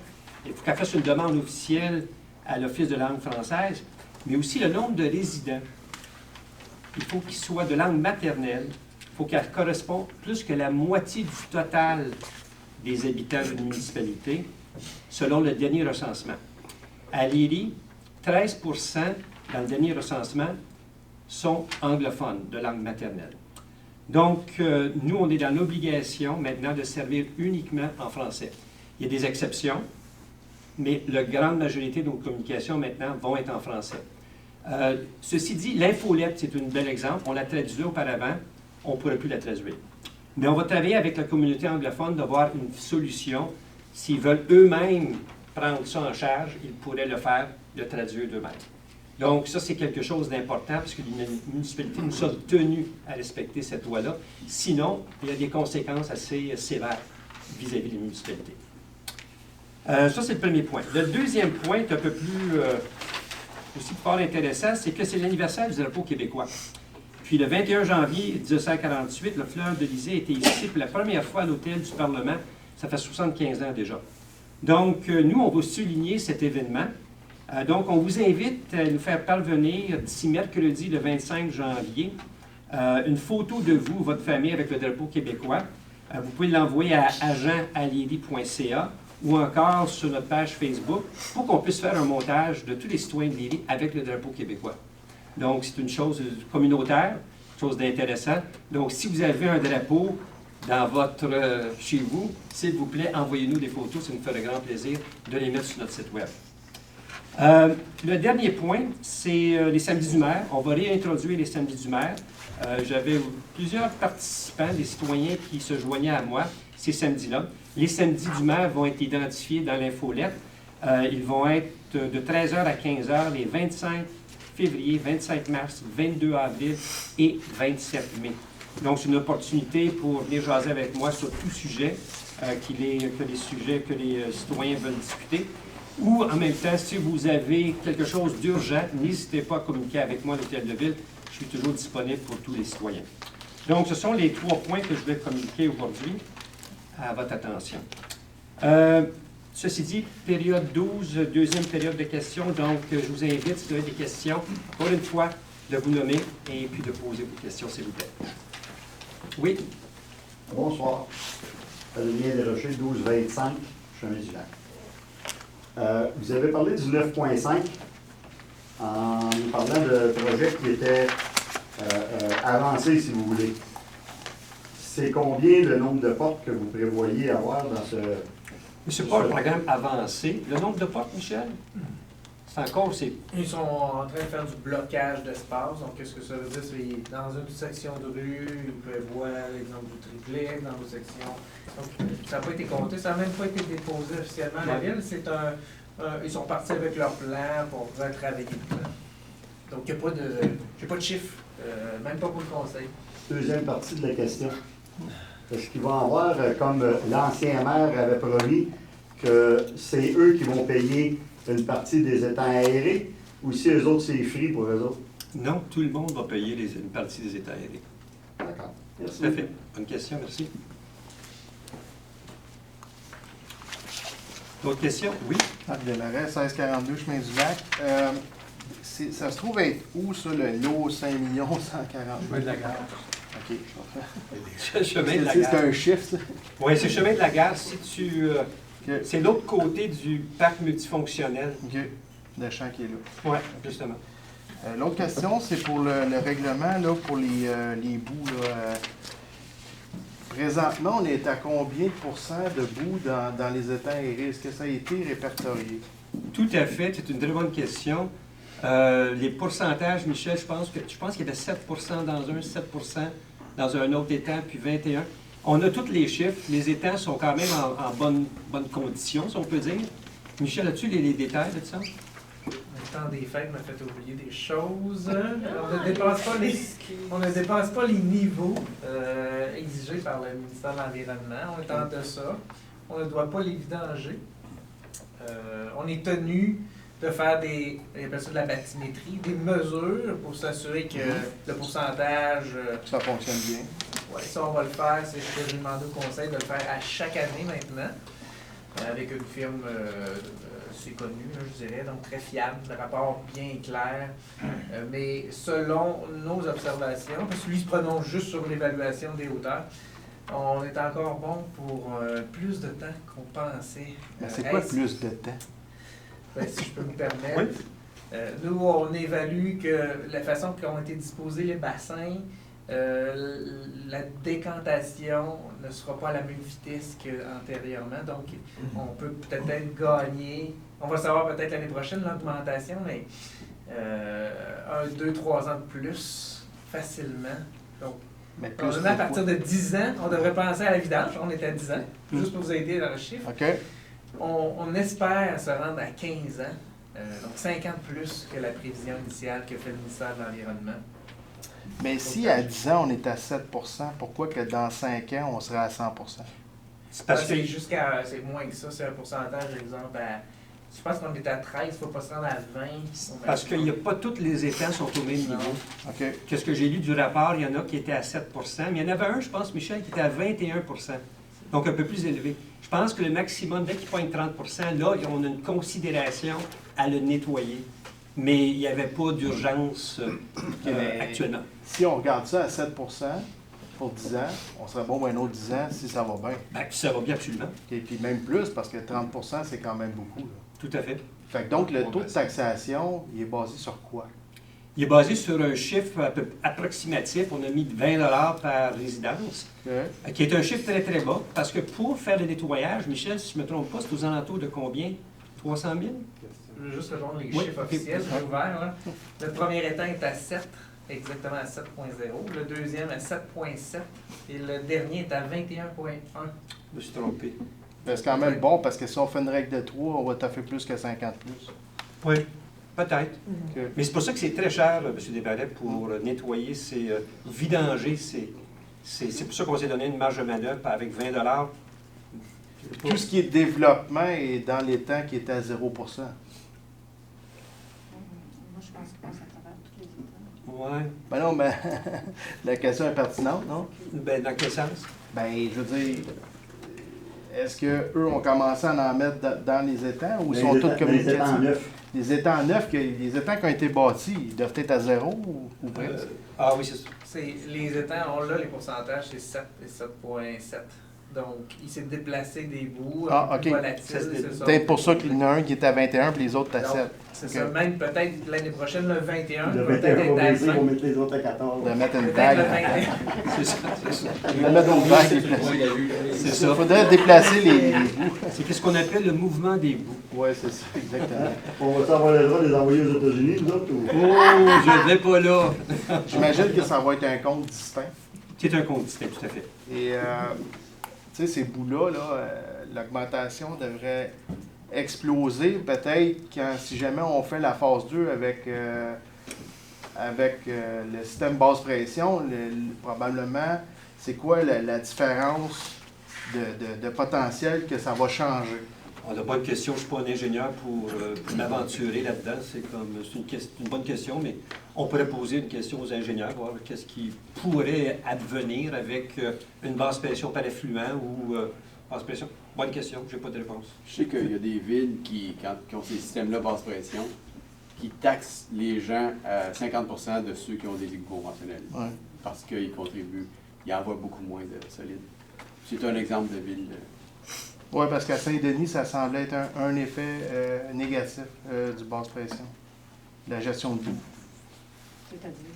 Il faut qu'elle fasse une demande officielle à l'Office de langue française, mais aussi le nombre de résidents. Il faut qu'ils soient de langue maternelle. Il faut qu'elle corresponde plus que la moitié du total des habitants d'une municipalité, selon le dernier recensement. À Léry, 13% dans le dernier recensement sont anglophones de langue maternelle. Donc, nous, on est dans l'obligation maintenant de servir uniquement en français. Il y a des exceptions, mais la grande majorité de nos communications maintenant vont être en français. Ceci dit, l'infolette, c'est un bel exemple. On l'a traduit auparavant, on ne pourrait plus la traduire. Mais on va travailler avec la communauté anglophone de voir une solution. S'ils veulent eux-mêmes prendre ça en charge, ils pourraient le faire, le traduire d'eux-mêmes. Donc, ça, c'est quelque chose d'important parce que les municipalités, nous sommes tenus à respecter cette loi-là. Sinon, il y a des conséquences assez sévères vis-à-vis des municipalités. Ça, c'est le premier point. Le deuxième point est un peu plus, aussi fort intéressant, c'est que c'est l'anniversaire du drapeau québécois. Puis le 21 janvier 1948, le fleur de l'Élysée a été ici pour la première fois à l'hôtel du Parlement. Ça fait 75 ans déjà. Donc, nous, on va souligner cet événement. Donc, on vous invite à nous faire parvenir d'ici mercredi, le 25 janvier, une photo de vous, votre famille, avec le drapeau québécois. Vous pouvez l'envoyer à agentalieri.ca ou encore sur notre page Facebook pour qu'on puisse faire un montage de tous les citoyens de Léry avec le drapeau québécois. Donc, c'est une chose communautaire, une chose d'intéressant. Donc, si vous avez un drapeau dans chez vous, s'il vous plaît, envoyez-nous des photos, ça nous ferait grand plaisir de les mettre sur notre site web. Le dernier point, c'est les samedis du maire. On va réintroduire les samedis du maire. J'avais plusieurs participants, des citoyens qui se joignaient à moi ces samedis-là. Les samedis du maire vont être identifiés dans l'infolette. Ils vont être de 13h à 15h les 25 février, 25 mars, 22 avril et 27 mai. Donc, c'est une opportunité pour venir jaser avec moi sur tout sujet que les citoyens veulent discuter. Ou, en même temps, si vous avez quelque chose d'urgent, n'hésitez pas à communiquer avec moi à l'Hôtel de Ville. Je suis toujours disponible pour tous les citoyens. Donc, ce sont les 3 points que je vais communiquer aujourd'hui à votre attention. Ceci dit, période 12, deuxième période de questions. Donc, je vous invite, si vous avez des questions, pour une fois, de vous nommer et puis de poser vos questions, s'il vous plaît. Oui? Bonsoir. Adrien Desrochers, 1225, Chemin du Lac. Vous avez parlé du 9.5 en nous parlant de projets qui étaient avancés, si vous voulez. C'est combien le nombre de portes que vous prévoyez avoir dans ce... Mais ce n'est pas un programme avancé. Le nombre de portes, Michel? C'est encore... Ils sont en train de faire du blocage d'espace. Donc, qu'est-ce que ça veut dire? C'est dans une section de rue, ils prévoient l'exemple du triplet, dans une section. Donc, ça n'a pas été compté. Ça n'a même pas été déposé officiellement à la ville. Ils sont partis avec leur plan pour pouvoir travailler le plan. Donc, il n'y a pas de chiffre, même pas pour le conseil. Deuxième partie de la question. Est-ce qu'ils vont avoir, comme l'ancien maire avait promis, que c'est eux qui vont payer une partie des étangs aérés, ou si eux autres, c'est free pour eux autres? Non, tout le monde va payer une partie des étangs aérés. D'accord. Merci. Tout à fait. Bonne question, merci. D'autres questions? Oui? Marc Delaret, 1642 Chemin du Lac. Ça se trouve être où, ça, le lot 5 140 000 de la gare. OK. C'est le chemin de la gare. C'est un chiffre, ça? Oui, c'est le chemin de la gare. Si tu... C'est l'autre côté du parc multifonctionnel. OK. Le champ qui est là. Oui, justement. L'autre question, c'est pour le règlement, là, pour les boues. Là, présentement, on est à combien de pourcents de boue dans les étangs aérés? Est-ce que ça a été répertorié? Tout à fait. C'est une très bonne question. Les pourcentages, Michel, je pense qu'il y avait 7 dans un, 7 dans un autre étang, puis 21. On a tous les chiffres. Les étangs sont quand même en bonne condition, si on peut dire. Michel, as-tu les détails de ça? Le temps des fêtes m'a fait oublier des choses. On ne dépasse pas les niveaux exigés par le ministère de l'Environnement. On est en deçà. On ne doit pas les vidanger. On est tenu de faire on appelle ça de la bathymétrie, des mesures pour s'assurer que le pourcentage... ça fonctionne bien. Oui, ça on va le faire. C'est ce que j'ai demandé au conseil de le faire à chaque année maintenant, avec une firme, c'est connu, je dirais, donc très fiable, le rapport bien clair. Mais selon nos observations, parce que lui se prononce juste sur l'évaluation des hauteurs, on est encore bon pour plus de temps qu'on pensait. C'est quoi plus de temps? Ben, si je peux me permettre. Oui. Nous, on évalue que la façon qu'ont été disposés les bassins, la décantation ne sera pas à la même vitesse qu'antérieurement. Donc, on peut peut-être gagner. On va savoir peut-être l'année prochaine l'augmentation, mais 1, 2, 3 ans de plus facilement. Donc, à partir de 10 ans, on devrait penser à la vidange. On est à 10 ans, juste pour vous aider dans le chiffre. OK. On espère se rendre à 15 ans Donc 5 ans de plus que la prévision initiale que fait le ministère de l'Environnement. Mais si à 10 ans, on est à 7 pourquoi que dans 5 ans, on serait à 100 C'est parce que c'est moins que ça, c'est un pourcentage, par exemple, je pense qu'on est à 13, il ne faut pas se rendre à 20. parce qu'il n'y a pas tous les étangs sont au même niveau. OK. Qu'est-ce que j'ai lu du rapport, il y en a qui étaient à 7 mais il y en avait un, je pense, Michel, qui était à 21 donc un peu plus élevé. Je pense que le maximum, dès qu'il pointe 30 là, on a une considération à le nettoyer. Mais il n'y avait pas d'urgence actuellement. Si on regarde ça à 7 pour 10 ans, on serait bon pour un autre 10 ans si ça va bien. Ben, ça va bien, absolument. Et puis même plus, parce que 30 c'est quand même beaucoup. Là. Tout à fait. Fait que donc, le taux de taxation, il est basé sur quoi? Il est basé sur un chiffre un peu approximatif. On a mis 20 $ par résidence, qui est un chiffre très, très bas. Parce que pour faire le nettoyage, Michel, si je ne me trompe pas, c'est aux alentours de combien? 300 000? Je veux juste répondre les Oui, chiffres officiels, j'ai ouvert. Là. Le premier étang est à 7, exactement à 7,0. Le deuxième à 7,7. Et le dernier est à 21,1. Je me suis trompé. Ben, c'est quand même bon, parce que si on fait une règle de 3, on va taffer plus que 50 plus. Oui, peut-être. Okay. Mais c'est pour ça que c'est très cher, M. Desvalets, pour nettoyer, vidanger. C'est pour ça qu'on s'est donné une marge de manœuvre avec 20 $. Tout ce qui est développement est dans les temps qui est à 0 Moi, je pense qu'il passe à travers tous les états. Oui. Ben non, mais la question est pertinente, non? Ben, dans quel sens? Ben, je veux dire, est-ce qu'eux ont commencé à en mettre dans les étangs ou ils sont tous communicatifs? Les étangs neufs, les étangs qui ont été bâtis, ils doivent être à 0 ou presque? Ah oui, c'est ça. Les étangs, on l'a, les pourcentages, c'est 7 et 7,7. Donc, il s'est déplacé des bouts. Ah, OK. C'est peut-être pour ça qu'il y en a un qui est à 21 et les autres à 7. C'est ça. Même peut-être l'année prochaine, le 21. Le peut-être 21 va être baisser, on mettre les autres à 14. De mettre une Peut-être vague. le 21. C'est ça, c'est ça. De mettre une vague déplacée. C'est Il ça. faudrait déplacer les bouts. C'est ce qu'on appelle le mouvement des bouts. Oui, c'est ça, exactement. On va avoir le droit de les envoyer aux États-Unis, nous autres? Ou... Oh, je ne vais pas là. J'imagine que ça va être un compte distinct. C'est un compte distinct, tout à fait. Et, tu sais, ces bouts-là, l'augmentation devrait exploser peut-être si jamais on fait la phase 2 avec le système basse pression. Probablement, c'est quoi la différence de potentiel que ça va changer? On n'a pas de question, je ne suis pas un ingénieur pour m'aventurer là-dedans. C'est une bonne question, mais on pourrait poser une question aux ingénieurs, voir qu'est-ce qui pourrait advenir avec une basse pression par effluent ou basse pression. Bonne question, je n'ai pas de réponse. Je sais qu'il y a des villes qui ont ces systèmes-là basse pression, qui taxent les gens à 50% de ceux qui ont des égouts conventionnels. Ouais. Parce qu'ils contribuent, ils envoient beaucoup moins de solide. C'est un exemple de ville. Oui, parce qu'à Saint-Denis, ça semblait être un effet négatif du basse pression. La gestion de boue. C'est-à-dire?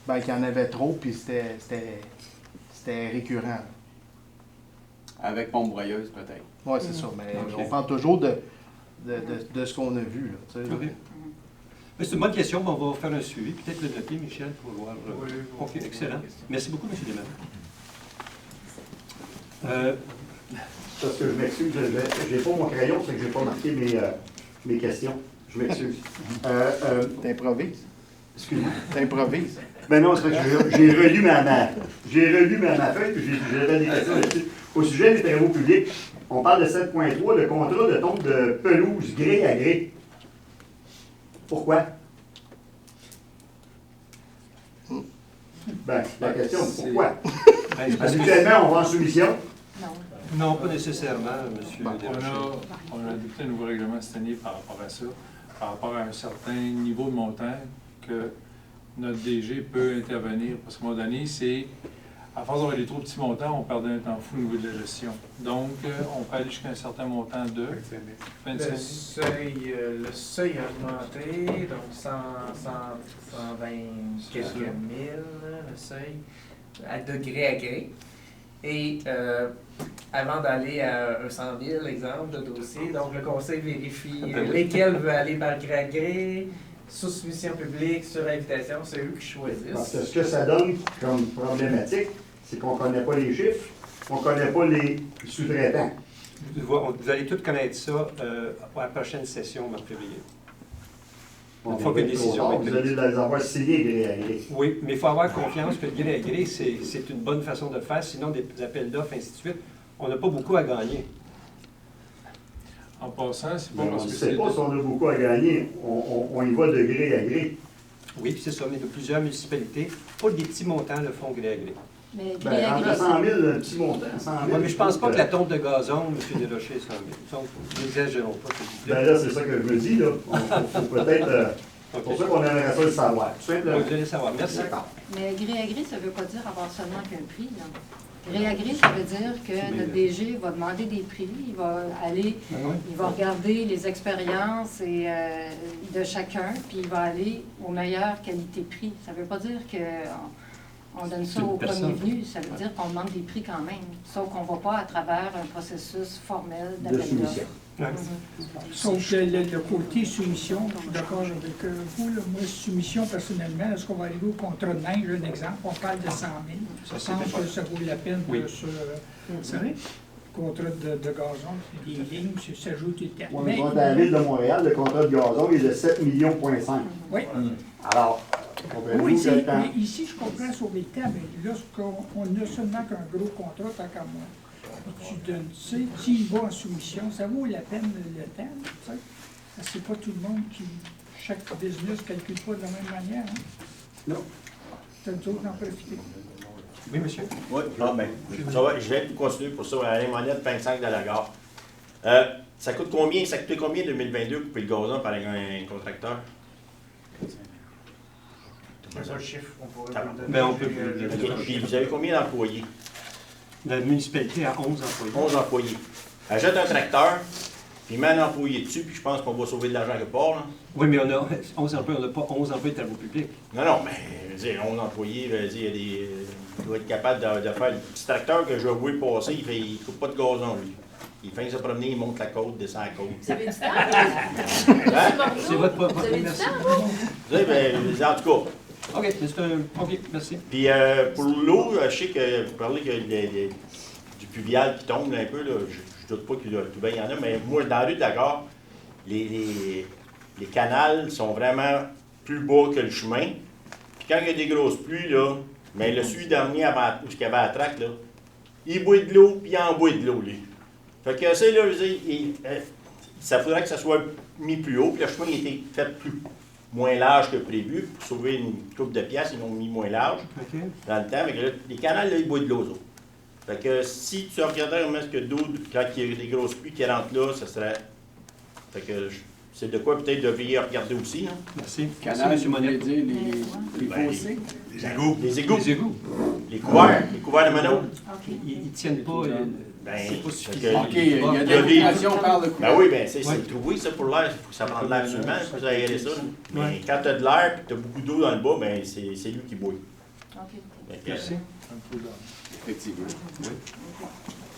Ben, qu'il y en avait trop, puis c'était récurrent. Avec pompe broyeuse, peut-être. Oui, c'est ça. Mais Ok. on parle toujours de ce qu'on a vu. Là, tu sais. OK. Mais c'est une bonne question, mais on va faire un suivi. Peut-être le noter, Michel, pour voir. Oui, OK, oui. excellent. Merci beaucoup, M. Desmarais. Parce que je m'excuse, j'ai pas mon crayon, c'est que j'ai pas marqué mes questions. Je m'excuse. T'improvises. Excuse-moi. T'improvises. Ben non, c'est parce que j'ai relu ma feuille, puis j'avais des questions là-dessus. Au sujet des travaux publics, on parle de 7.3, de contrat de tonte de pelouse gré à gré. Pourquoi? Ben, la question, pourquoi? Ben, parce que- Habituellement, on va en soumission. Non. Non, pas nécessairement, M. Desrochers. On a adopté un nouveau règlement cette année par rapport à ça, par rapport à un certain niveau de montant que notre DG peut intervenir. Parce qu'à un moment donné, c'est, à force d'avoir des trop petits montants, on perdait un temps fou au niveau de la gestion. Donc, on peut aller jusqu'à un certain montant de 25 000. Le seuil a augmenté, donc 120 quelques mille, le seuil, de gré à gré. Et avant d'aller à un 100 000, exemple, de dossier, donc le conseil vérifie lesquels veut aller par gré à gré, sous soumission publique, sur invitation, c'est eux qui choisissent. Parce que ce que ça donne comme problématique, c'est qu'on ne connaît pas les chiffres, on ne connaît pas les sous-traitants. Vous allez tous connaître ça à la prochaine session, en février. Une fois que la décision est Vous prise. allez les avoir signés gré à gré. Oui, mais il faut avoir confiance que le gré à gré, c'est une bonne façon de le faire. Sinon, des appels d'offres, ainsi de suite, on n'a pas beaucoup à gagner. En passant, c'est pas On parce ne que sait c'est... pas si on a beaucoup à gagner. On y va de gré à gré. Oui, puis c'est ça, mais de plusieurs municipalités, pas des petits montants le font gré à gré. Mais gré Ben, à gré, entre 100 000, un petit montant, 100 000. Oui, mais je pense pas que la tombe de gazon, M. Desrochers, 100 000. N'exagérons pas, s'il vous plaît. Ben là, c'est ça que je me dis, là. Faut peut-être... C'est pour ça qu'on aimerait ça le savoir. Tout simplement. Oui, vous allez savoir. Merci. D'accord. mais gré à gré, ça ne veut pas dire avoir seulement qu'un prix. Là. Gré à gré, ça veut dire que notre DG va demander des prix, il va aller, il va regarder les expériences de chacun, puis il va aller aux meilleures qualités-prix. Ça ne veut pas dire qu'on donne ça au premier venu, ça veut dire qu'on demande des prix quand même, sauf qu'on ne va pas à travers un processus formel De d'appel d'offres. soumission. Sauf que le côté soumission, je suis d'accord avec vous. Là. Moi, soumission, personnellement, est-ce qu'on va arriver au contrat de neige, un exemple, on parle de 100 000. Je pense que ça vaut la peine Oui. de se... Vous savez, contrat de gazon, c'est des lignes, ça s'ajoute et tout. On est dans la ville de Montréal, le contrat de gazon est de 7,5 millions. Oui. Alors, Oui, comprenez-vous que quand... mais ici, je comprends sur les temps, mais lorsqu'on n'a seulement qu'un gros contrat, tant qu'à moi, tu donnes, tu sais, tu y vas en soumission, ça vaut la peine le temps, tu sais. C'est pas tout le monde qui, chaque business ne calcule pas de la même manière, hein. Non. C'est nous autres d'en profiter. Oui, monsieur. Oui, ça va, je vais continuer pour ça. La monnaie de 25 de la gare. Ça coûte combien? Ça coûtait combien en 2022 couper le gazon par un contracteur? C'est un chiffre, on pourrait Ah, vous le donner. Ben, on peut OK. Puis vous avez combien d'employés? La municipalité a 11 employés. 11 employés. Achète un tracteur, puis met un employé dessus, puis je pense qu'on va sauver de l'argent quelque part. Là. Oui, mais on a 11 employés, on n'a pas 11 employés de travaux publics. Non, mais je veux dire, 11 employés, je veux dire, il doit être capable de faire le petit tracteur que je vois passer, il ne coupe pas de gazon, lui. Il fait se promener, il monte la côte, descend la côte. Vous avez du temps? Hein? C'est votre propre. Vous avez du Merci. temps, vous? Vous savez, en tout cas. OK, c'est un. OK, merci. Puis pour l'eau, je sais que vous parlez que du pluvial qui tombe là, un peu, là, je doute pas qu'il y en a, mais moi, dans la rue de la gare, les canals sont vraiment plus bas que le chemin. Puis quand il y a des grosses pluies, là, mais le celui dernier avant où il y avait la traque, là, il boit de l'eau, puis il en boit de l'eau, lui. Fait que ça, là, je veux dire, ça faudrait que ça soit mis plus haut, puis le chemin a été fait moins large que prévu, pour sauver une coupe de pièces, ils l'ont mis moins large dans le temps. Mais là, les canals, là, ils boivent de l'eau. Fait que si tu regardais comment est-ce que d'eau, quand il y a des grosses pluies qui rentrent là, ça serait. Fait que c'est de quoi peut-être devriez regarder aussi. Hein? Merci. Canal, Merci, vous voulez Monette. dire les Ben, fossés? Les égouts. Les égouts. Les égouts. Les couverts de mono. Ils tiennent pas. Ben, c'est pas fait suffisant. OK, il y a de l'irrigation, on parle de quoi? Ben oui, ben c'est Ouais. trouvé ça pour l'air, il faut que ça prenne l'air absolument, il faut que ça aérer ça. Mais Ouais. quand tu as de l'air et tu as beaucoup d'eau dans le bas, ben c'est lui qui bouille. OK. Fait que, Merci. Un peu d'eau. Effectivement. Oui.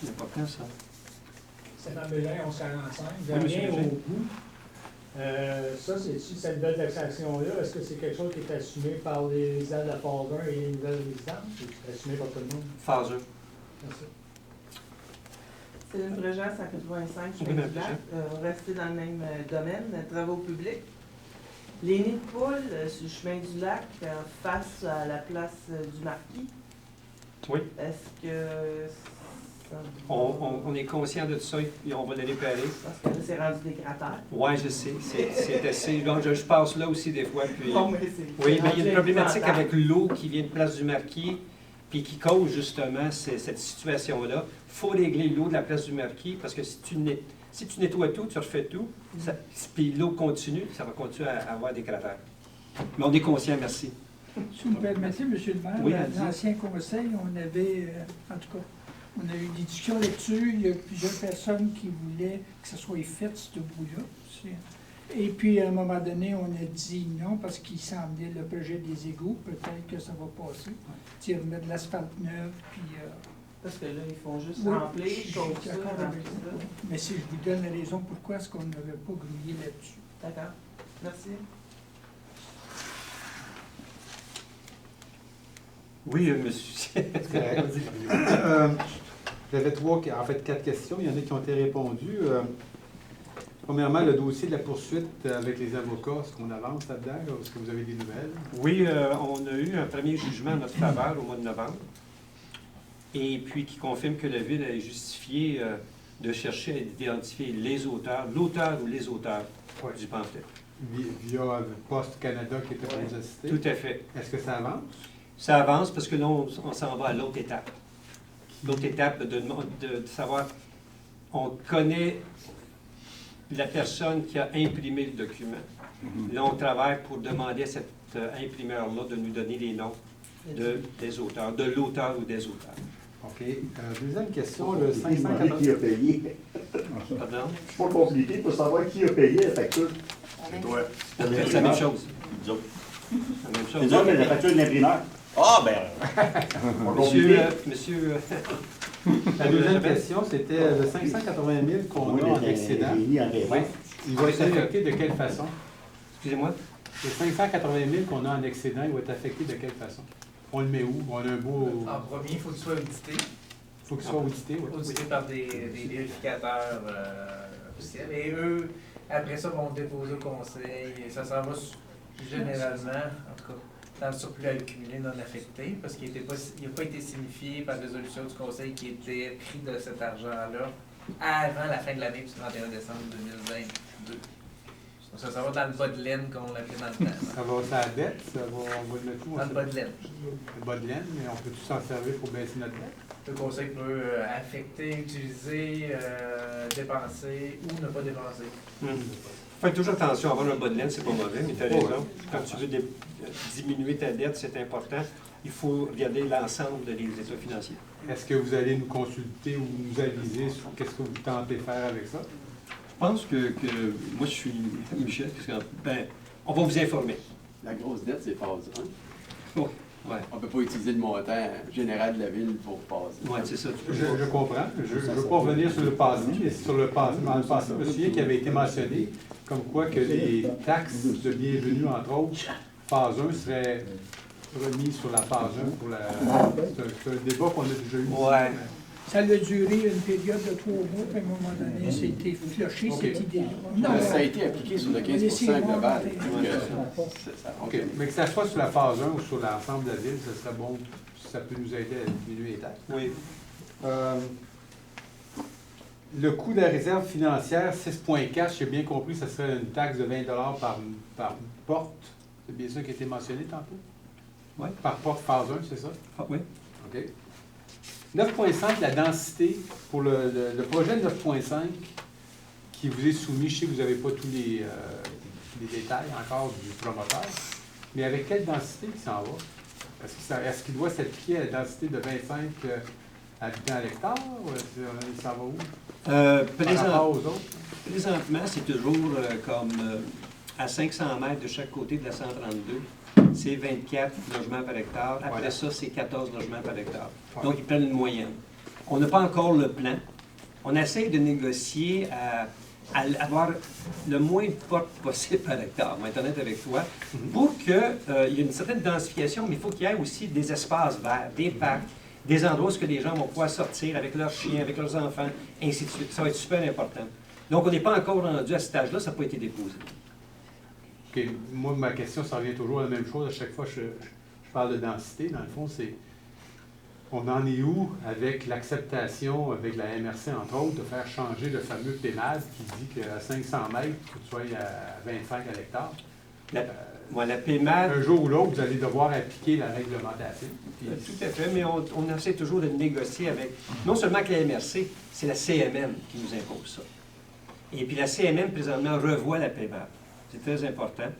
C'est important, ça. Stéphane Bélin, 1145. Oui, monsieur Rien au Bégin. bout. Ça, c'est cette belle taxation-là. Est-ce que c'est quelque chose qui est assumé par les résidents de la phase 1 et les nouvelles résidences ou c'est assumé par tout le monde? Phase 1. Merci. C'est une Brégence à 85, je Oui, suis madame du lac. Rester dans le même domaine, travaux publics. Les nids de poules sur le chemin du lac, face à la place du Marquis. Oui. Est-ce que ça... On est conscient de ça et on va les réparer. Parce que là, c'est rendu des cratères. Oui, je sais. C'est assez. Donc, je passe là aussi des fois. Puis... Bon, mais c'est Oui, mais il y a rendu une problématique épouvantable. avec l'eau qui vient de Place du Marquis puis qui cause justement cette situation-là. Il faut régler l'eau de la Place du Marquis parce que si tu nettoies tout, tu refais tout, puis l'eau continue, ça va continuer à avoir des cratères. Mais on est conscient, merci. Si vous me permettez, M. le maire, Oui, dans allez-y. l'ancien conseil, on avait, en tout cas, on a eu des discussions là-dessus. Il y a plusieurs personnes qui voulaient que ça soit fait, ce bout-là. Et puis, à un moment donné, on a dit non parce qu'il semblait le projet des égouts. Peut-être que ça va passer. Tu remettre de l'asphalte neuve, puis... Parce que là, ils font juste oui, remplir, je suis sauf ça, d'accord remplir avec ça. vous. Mais si je vous donne la raison pourquoi est-ce qu'on n'avait pas grouillé là-dessus. D'accord. Merci. Oui, monsieur. J'avais quatre questions. Il y en a qui ont été répondues. Premièrement, le dossier de la poursuite avec les avocats, est-ce qu'on avance là-dedans? Est-ce que vous avez des nouvelles? Oui, on a eu un premier jugement en notre faveur au mois de novembre, et puis qui confirme que la Ville est justifiée de chercher à identifier l'auteur ou les auteurs du pamphlet. Via Poste Canada qui était pour nous assister? Tout à fait. Est-ce que ça avance? Ça avance parce que là, on s'en va à l'autre étape. L'autre étape de savoir, on connaît la personne qui a imprimé le document. Là, on travaille pour demander à cet imprimeur-là de nous donner les noms des auteurs, de l'auteur ou des auteurs. OK. Deuxième question, le Qui 580... a payé? Pardon? C'est pas compliqué pour savoir qui a payé la facture. C'est toi. C'est la même chose. Nous autres. La même chose. C'est ça, mais la facture de l'imprimeur. Ah, ben... Monsieur... La deuxième question, c'était le 580 000 qu'on a en excédent. Oui. Il va être affecté de quelle façon? Excusez-moi? Le 580 000 qu'on a en excédent, il va être affecté de quelle façon? On le met où? On a un beau... En premier, il faut qu'il soit audité. Il faut qu'il soit audité, oui. Audité par des vérificateurs officiels. Et eux, après ça, vont le déposer au conseil. Et ça s'en va généralement, en tout cas, dans le surplus accumulé non affecté, parce qu'il n'a pas été signifié par résolution du conseil qui était pris de cet argent-là avant la fin de l'année du 31 décembre 2022. Donc ça va dans le bas de laine, comme on l'appelait dans le temps. Ça va sur la dette? On va le mettre où? Dans le bas de laine. Le bas de laine, mais on peut-tu s'en servir pour baisser notre dette? Le conseil peut affecter, utiliser, dépenser ou ne pas dépenser. Faites toujours attention, avoir un bas de laine, c'est pas mauvais, mais tu as raison. Quand tu veux diminuer ta dette, c'est important. Il faut regarder l'ensemble des états financiers. Est-ce que vous allez nous consulter ou nous aviser sur qu'est-ce que vous tentez de faire avec ça? Je pense que moi, je suis Michel, parce que, on va vous informer. La grosse dette, c'est phase 1. Oh, ouais. On ne peut pas utiliser le montant général de la ville pour passer. Oui, c'est ça. Je comprends. Je ne veux pas revenir sur le passé, mais sur le passé. Dans le passé, je me souviens qu'il avait été mentionné comme quoi que les taxes de bienvenue, entre autres, phase 1 seraient remises sur la phase 1 pour la... C'est un débat qu'on a déjà eu. Ouais. Ça a duré une période de 3 mois, puis à un moment donné, c'était flushé, cette idée-là. Ça a été appliqué sur le 15% global. OK. Mais que ça soit sur la phase 1 ou sur l'ensemble de la ville, ce serait bon, ça peut nous aider à diminuer les taxes. Oui. Le coût de la réserve financière, 6,4, j'ai bien compris, ça serait une taxe de 20 par porte. C'est bien ça qui a été mentionné tantôt? Oui. Par porte phase 1, c'est ça? Oui. OK. 9,5, la densité, pour le projet 9,5 qui vous est soumis, je sais que vous n'avez pas tous les détails encore du promoteur, mais avec quelle densité il s'en va? Est-ce qu'il doit s'appliquer à la densité de 25 habitants à l'hectare? Ou il s'en va où? Par rapport aux autres? Présentement, c'est toujours comme à 500 mètres de chaque côté de la 132. C'est 24 logements par hectare. Après ça, c'est 14 logements par hectare. Donc, ils prennent une moyenne. On n'a pas encore le plan. On essaie de négocier à avoir le moins de portes possible par hectare, on va être honnête avec toi, pour qu'il y ait une certaine densification, mais il faut qu'il y ait aussi des espaces verts, des parcs, des endroits où les gens vont pouvoir sortir avec leurs chiens, avec leurs enfants, ainsi de suite. Ça va être super important. Donc, on n'est pas encore rendu à cet âge-là, ça n'a pas été déposé. OK. Moi, ma question, ça revient toujours à la même chose. À chaque fois, je parle de densité. Dans le fond, c'est on en est où avec l'acceptation, avec la MRC, entre autres, de faire changer le fameux PEMAD qui dit qu'à 500 mètres, il faut que tu sois à 25 à l'hectare. La PEMAD... Un jour ou l'autre, vous allez devoir appliquer la réglementation. Tout à fait, mais on essaie toujours de négocier avec, non seulement avec la MRC, c'est la CMM qui nous impose ça. Et puis la CMM, présentement, revoit la PEMAD. C'est très important.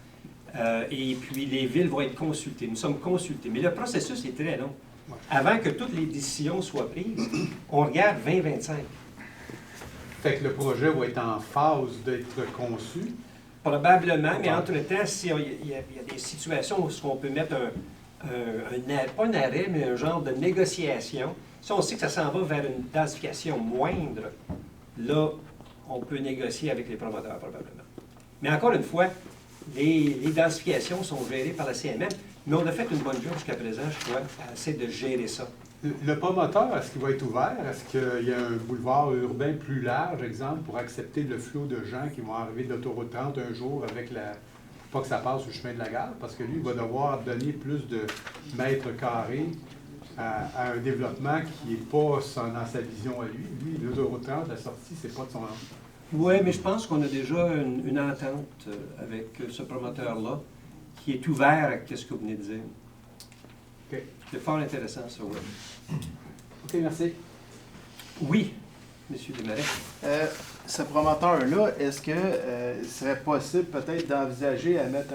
Et puis les villes vont être consultées. Nous sommes consultés. Mais le processus est très long. Avant que toutes les décisions soient prises, on regarde 2025. Fait que le projet va être en phase d'être conçu. Probablement, mais entre-temps, s'il y a des situations où on peut mettre pas un arrêt, mais un genre de négociation, si on sait que ça s'en va vers une densification moindre, là, on peut négocier avec les promoteurs, probablement. Mais encore une fois, les densifications sont gérées par la CMM, Mais on a fait une bonne job jusqu'à présent, je crois, à essayer de gérer ça. Le promoteur, est-ce qu'il va être ouvert? Est-ce qu'il y a un boulevard urbain plus large, exemple, pour accepter le flot de gens qui vont arriver de l'autoroute 30 un jour avec la... Pas que ça passe au chemin de la gare, parce que lui, il va devoir donner plus de mètres carrés à un développement qui n'est pas dans sa vision à lui. Lui, l'autoroute 30, la sortie, c'est pas de son... Oui, mais je pense qu'on a déjà une entente avec ce promoteur-là qui est ouvert à ce que vous venez de dire. OK. C'est fort intéressant, ça, oui. OK, merci. Oui, M. Desmarais. Ce promoteur-là, est-ce que serait possible peut-être d'envisager à mettre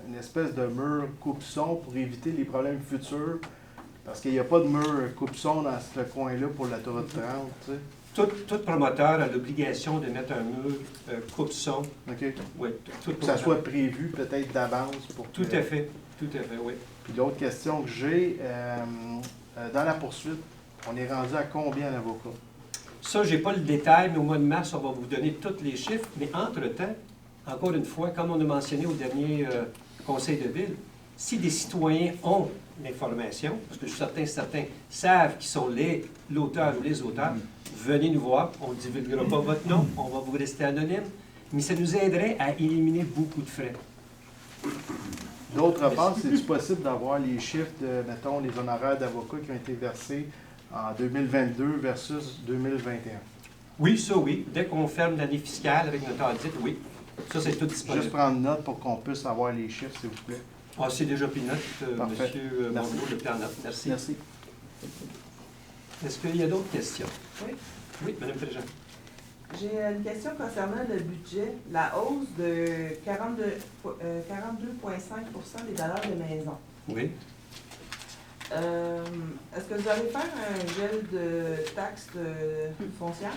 une espèce de mur coupe-son pour éviter les problèmes futurs? Parce qu'il n'y a pas de mur coupe-son dans ce coin-là pour l'autoroute 30, tu sais. Tout promoteur a l'obligation de mettre un mur coupe-son. OK. Oui, que ça soit prévu peut-être d'avance pour Tout à fait, oui. Puis l'autre question que j'ai, dans la poursuite, on est rendu à combien d'avocats? Ça, je n'ai pas le détail, mais au mois de mars, on va vous donner tous les chiffres. Mais entre-temps, encore une fois, comme on a mentionné au dernier conseil de ville, si des citoyens ont l'information, parce que je suis certain, certains savent qui sont l'auteur ou les auteurs, venez nous voir. On ne divulguera pas votre nom, on va vous rester anonyme, mais ça nous aiderait à éliminer beaucoup de frais. D'autre part, c'est-il possible d'avoir les chiffres de, mettons, les honoraires d'avocats qui ont été versés en 2022 versus 2021? Oui, ça oui. Dès qu'on ferme l'année fiscale avec notre audit, oui. Ça, c'est tout disponible. Juste prendre note pour qu'on puisse avoir les chiffres, s'il vous plaît. Ah, c'est déjà pris note, Parfait. M. Mongeau, le plan note. Merci. Merci. Est-ce qu'il y a d'autres questions? Oui. Oui, Mme Préjean. J'ai une question concernant le budget. La hausse de 42,5 des valeurs de maison. Oui. Est-ce que vous allez faire un gel de taxes foncières?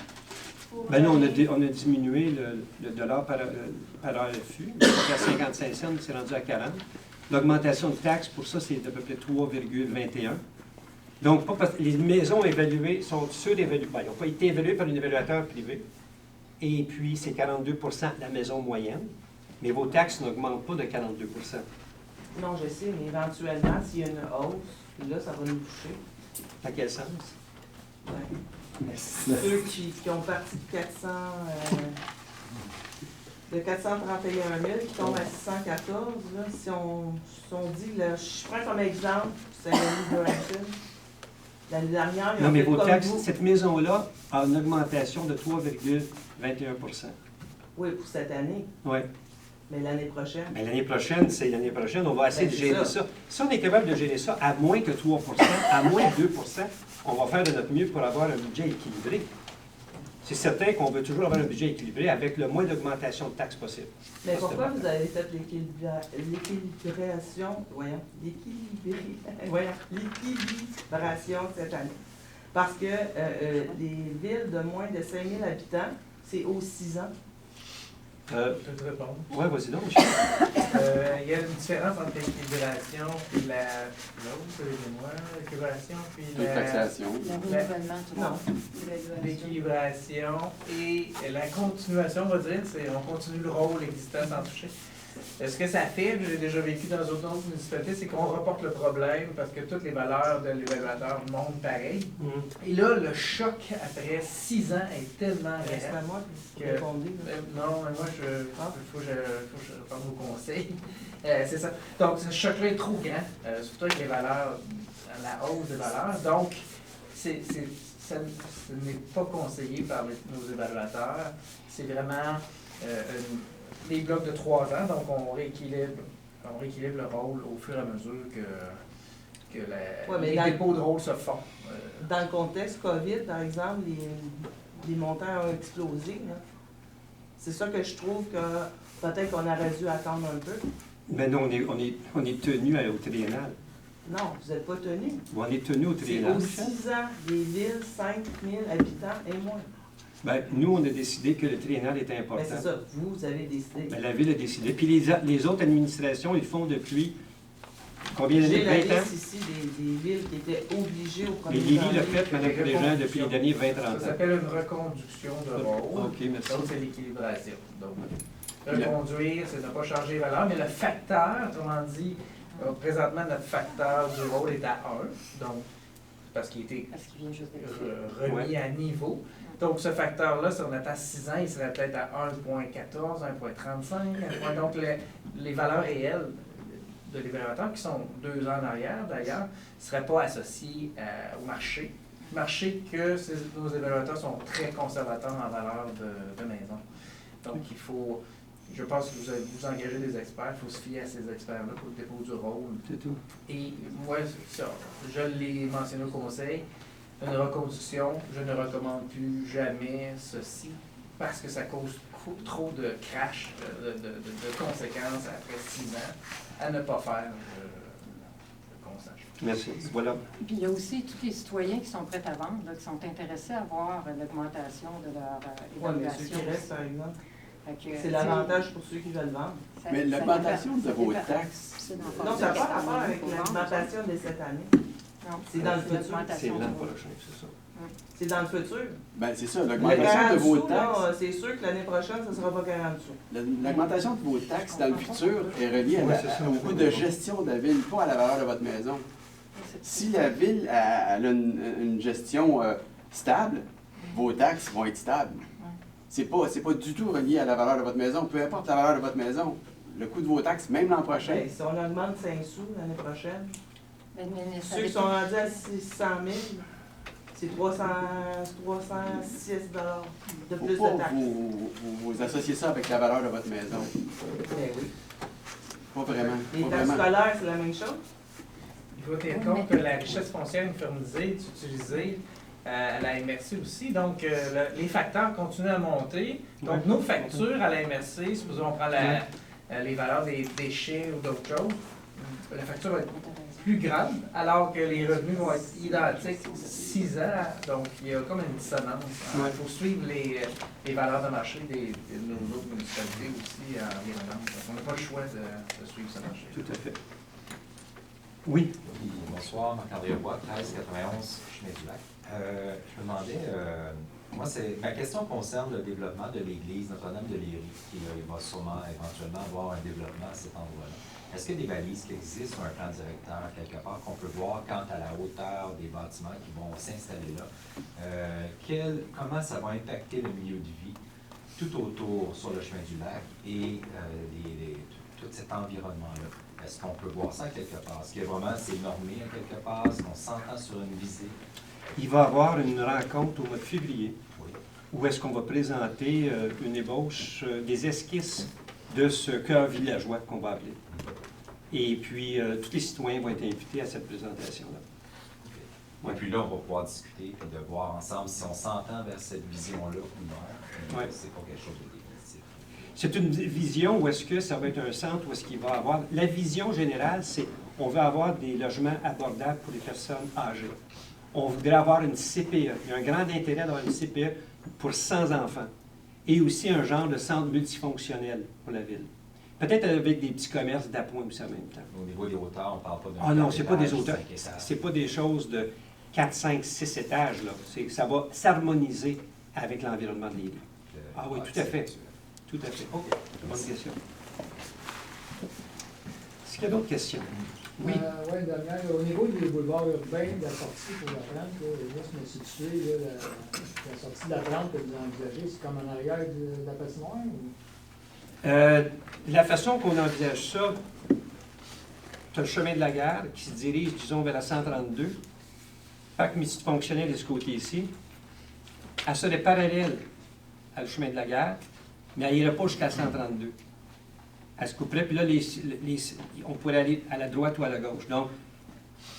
Ben non, on a diminué le dollar par RFU. C'était à 55 cents, c'est rendu à 40. L'augmentation de taxes, pour ça, c'est d'à peu près 3,21. Donc, pas parce que les maisons évaluées sont surévaluées. Ben, ils n'ont pas été évaluées par un évaluateur privé. Et puis, c'est 42 de la maison moyenne. Mais vos taxes n'augmentent pas de 42 Non, je sais, mais éventuellement, s'il y a une hausse, là, ça va nous toucher. Dans quel sens? Ceux qui ont parti de 431 000, qui tombent à 614, là, si on dit, là, je prends comme exemple, c'est Burlington. L'année dernière, non, mais vos taxes, cette maison-là a une augmentation de 3,21 Oui, pour cette année. Oui. Mais l'année prochaine? Mais l'année prochaine, c'est l'année prochaine. On va essayer de gérer ça. Si on est capable de gérer ça à moins que 3 à moins de 2 on va faire de notre mieux pour avoir un budget équilibré. C'est certain qu'on veut toujours avoir un budget équilibré avec le moins d'augmentation de taxes possible. Mais pourquoi vous avez fait l'équilibration, l'équilibration cette année? Parce que les villes de moins de 5 000 habitants, c'est aux 6 ans. Je peux te répondre. Oui, vas-y donc, Michel. Il y a une différence entre l'équilibration et l'équilibration puis la taxation. L'équilibration et la continuation, on va dire, c'est on continue le rôle existant sans toucher. Ce que ça fait, j'ai déjà vécu dans d'autres municipalités, c'est qu'on reporte le problème parce que toutes les valeurs de l'évaluateur montent pareil. Et là, le choc après 6 ans est tellement grand. C'est à moi que répondre. non, mais moi, il faut que je prenne vos conseils. C'est ça. Donc, ce choc-là est trop grand, surtout avec les valeurs, la hausse des valeurs. Donc, ce n'est pas conseillé par nos évaluateurs. C'est vraiment des blocs de 3 ans, donc on rééquilibre le rôle au fur et à mesure que les dépôts de rôle se font. Dans le contexte COVID, par exemple, les montants ont explosé. C'est ça que je trouve que peut-être qu'on aurait dû attendre un peu. Mais non, on est tenu au triennal. Non, vous n'êtes pas tenu. On est tenu au triennal. C'est aux 6 ans, des villes, 5 000 habitants et moins. Bien, nous, on a décidé que le triennal était important. Ben, c'est ça, vous avez décidé. Bien, la Ville a décidé. Puis les autres administrations, ils font depuis combien d'années? J'ai la 20 ans? liste ici des villes qui étaient obligées au premier Mais Lévis janvier. l'a fait, Mme Préjean, depuis les derniers 20-30 ans. Ça s'appelle une reconduction de rôle. OK, merci. Donc, c'est l'équilibration. Donc, reconduire, c'est ne pas changer les valeurs, mais le facteur, autrement dit, Présentement, notre facteur du rôle est à 1, donc parce qu'il était vient juste d'être remis à niveau. Donc, ce facteur-là, si on attend 6 ans, il serait peut-être à 1,14, 1,35. Donc, les valeurs réelles de l'évaluateur, qui sont 2 ans en arrière d'ailleurs, ne seraient pas associées au marché. Marché que nos évaluateurs sont très conservateurs en valeur de maison. Donc, il faut, je pense que vous engagez des experts, il faut se fier à ces experts-là pour le dépôt du rôle. C'est tout. Et moi, je l'ai mentionné au conseil, une reconduction, je ne recommande plus jamais ceci parce que ça cause trop de crash, de conséquences après 6 ans à ne pas faire, je conseille. Merci. Voilà. Puis il y a aussi tous les citoyens qui sont prêts à vendre, là, qui sont intéressés à voir l'augmentation de leur évaluation. Mais ceux qui restent, par exemple. C'est C'est l'avantage pour ceux qui veulent vendre. Mais l'augmentation de vos taxes... Non, ça n'a pas rapport avec l'augmentation de cette année. C'est dans le futur. C'est l'an prochain, c'est ça. C'est dans le futur. Ben, c'est ça, l'augmentation de vos taxes... C'est sûr que l'année prochaine, ça ne sera pas 40 sous. L'augmentation de vos taxes dans le futur est reliée au coût de gestion de la ville, pas à la valeur de votre maison. Si la ville a une gestion stable, vos taxes vont être stables. C'est pas du tout relié à la valeur de votre maison. Peu importe la valeur de votre maison, le coût de vos taxes, même l'an prochain. Ben, si on augmente 5 sous l'année prochaine, mais ceux qui sont rendus à 600 000, c'est 306 $ de plus de taxes. Vous associez ça avec la valeur de votre maison. Ben oui. Pas vraiment. Les taxes scolaires, c'est la même chose? Il faut tenir compte que la richesse foncière uniformisée est utilisée à la MRC aussi. Donc, les facteurs continuent à monter. Donc, nos factures à la MRC, supposons on prend les valeurs des déchets ou d'autres choses, la facture va être plus grande, alors que les revenus vont être identiques 6 ans. Donc, il y a comme une dissonance. Il faut suivre les valeurs de marché de nos autres municipalités aussi environnantes. On n'a pas le choix de suivre ce marché. Tout à fait. Oui. Bonsoir, Marc-André Roy, 1391 Chemin-du-Lac. Je me demandais, ma question concerne le développement de l'église Notre-Dame de Léry, qui va sûrement éventuellement avoir un développement à cet endroit-là. Est-ce qu'il y a des balises qui existent sur un plan directeur quelque part qu'on peut voir quant à la hauteur des bâtiments qui vont s'installer là? Comment ça va impacter le milieu de vie tout autour sur le chemin du lac et tout cet environnement-là? Est-ce qu'on peut voir ça quelque part? Est-ce que vraiment c'est normé à quelque part? Est-ce qu'on s'entend sur une visée? Il va y avoir une rencontre au mois de février où est-ce qu'on va présenter une ébauche, des esquisses de ce cœur villageois qu'on va appeler. Et puis, tous les citoyens vont être invités à cette présentation-là. Okay. Et puis là, on va pouvoir discuter et de voir ensemble si on s'entend vers cette vision-là ou non. C'est pas quelque chose de définitif. C'est une vision où est-ce que ça va être un centre, où est-ce qu'il va y avoir... La vision générale, c'est on veut avoir des logements abordables pour les personnes âgées. On voudrait avoir une CPE. Il y a un grand intérêt d'avoir une CPE pour 100 enfants. Et aussi un genre de centre multifonctionnel pour la ville. Peut-être avec des petits commerces d'appoint aussi en même temps. Au niveau des hauteurs, on ne parle pas d'un... Ah non, c'est pas des hauteurs. C'est pas des choses de 4, 5, 6 étages. Là. Ça va s'harmoniser avec l'environnement de l'île. Ah oui, tout à fait. Tout à fait. OK. Bonne question. Est-ce qu'il y a d'autres questions? Oui. Oui, dernière. Au niveau des boulevards urbains, de la sortie pour la plante, juste me situer, la sortie de la plante que vous envisagez, c'est comme en arrière de la patinoire? La façon qu'on envisage ça, tu as le chemin de la gare qui se dirige, disons, vers la 132. Parc multifonctionnel de ce côté-ci. Elle serait parallèle au chemin de la gare, mais elle n'ira pas jusqu'à 132. Elle se couperait, puis là, on pourrait aller à la droite ou à la gauche. Donc,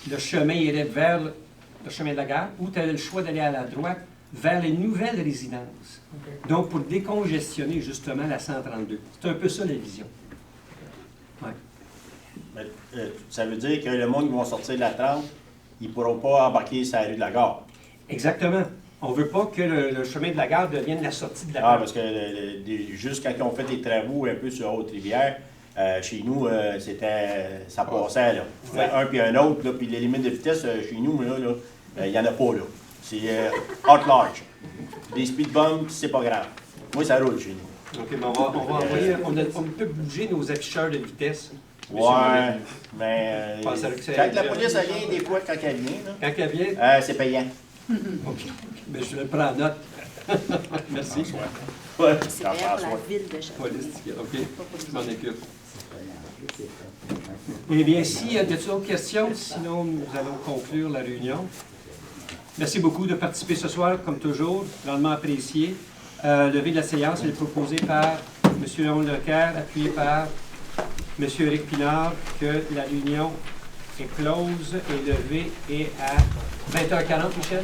le chemin irait vers le chemin de la gare, ou tu as le choix d'aller à la droite vers les nouvelles résidences. Okay. Donc, pour décongestionner justement la 132. C'est un peu ça la vision. Ouais. Mais, ça veut dire que le monde qui va sortir de la 30, ils ne pourront pas embarquer sur la rue de la gare. Exactement. On ne veut pas que le chemin de la gare devienne la sortie de la gare. Ah, parce que juste quand on fait des travaux un peu sur Haute-Rivière, chez nous, ça passait, là. Ouais. Un puis un autre, là, puis les limites de vitesse, chez nous, il n'y en a pas, là. C'est hot large. Des speed bumps, c'est pas grave. Moi, ça roule chez nous. OK, mais on va envoyer, on peut bouger nos afficheurs de vitesse Ouais, mais Je pensais que c'est- quand la police elle vient, des fois, quand elle vient, là, Quand elle vient? c'est payant. OK. Mais je le prends en note. Merci. Ouais, C'est payant pour la ville de Châteauguay. Police, OK. Je m'en occupe. Eh bien, s'il y a d'autres questions, sinon nous allons conclure la réunion. Merci beaucoup de participer ce soir, comme toujours, grandement apprécié. Levée de la séance, elle est proposée par M. Léon Leclerc, appuyé par M. Éric Pinard, que la réunion est close et levée et à 20h40, Michel?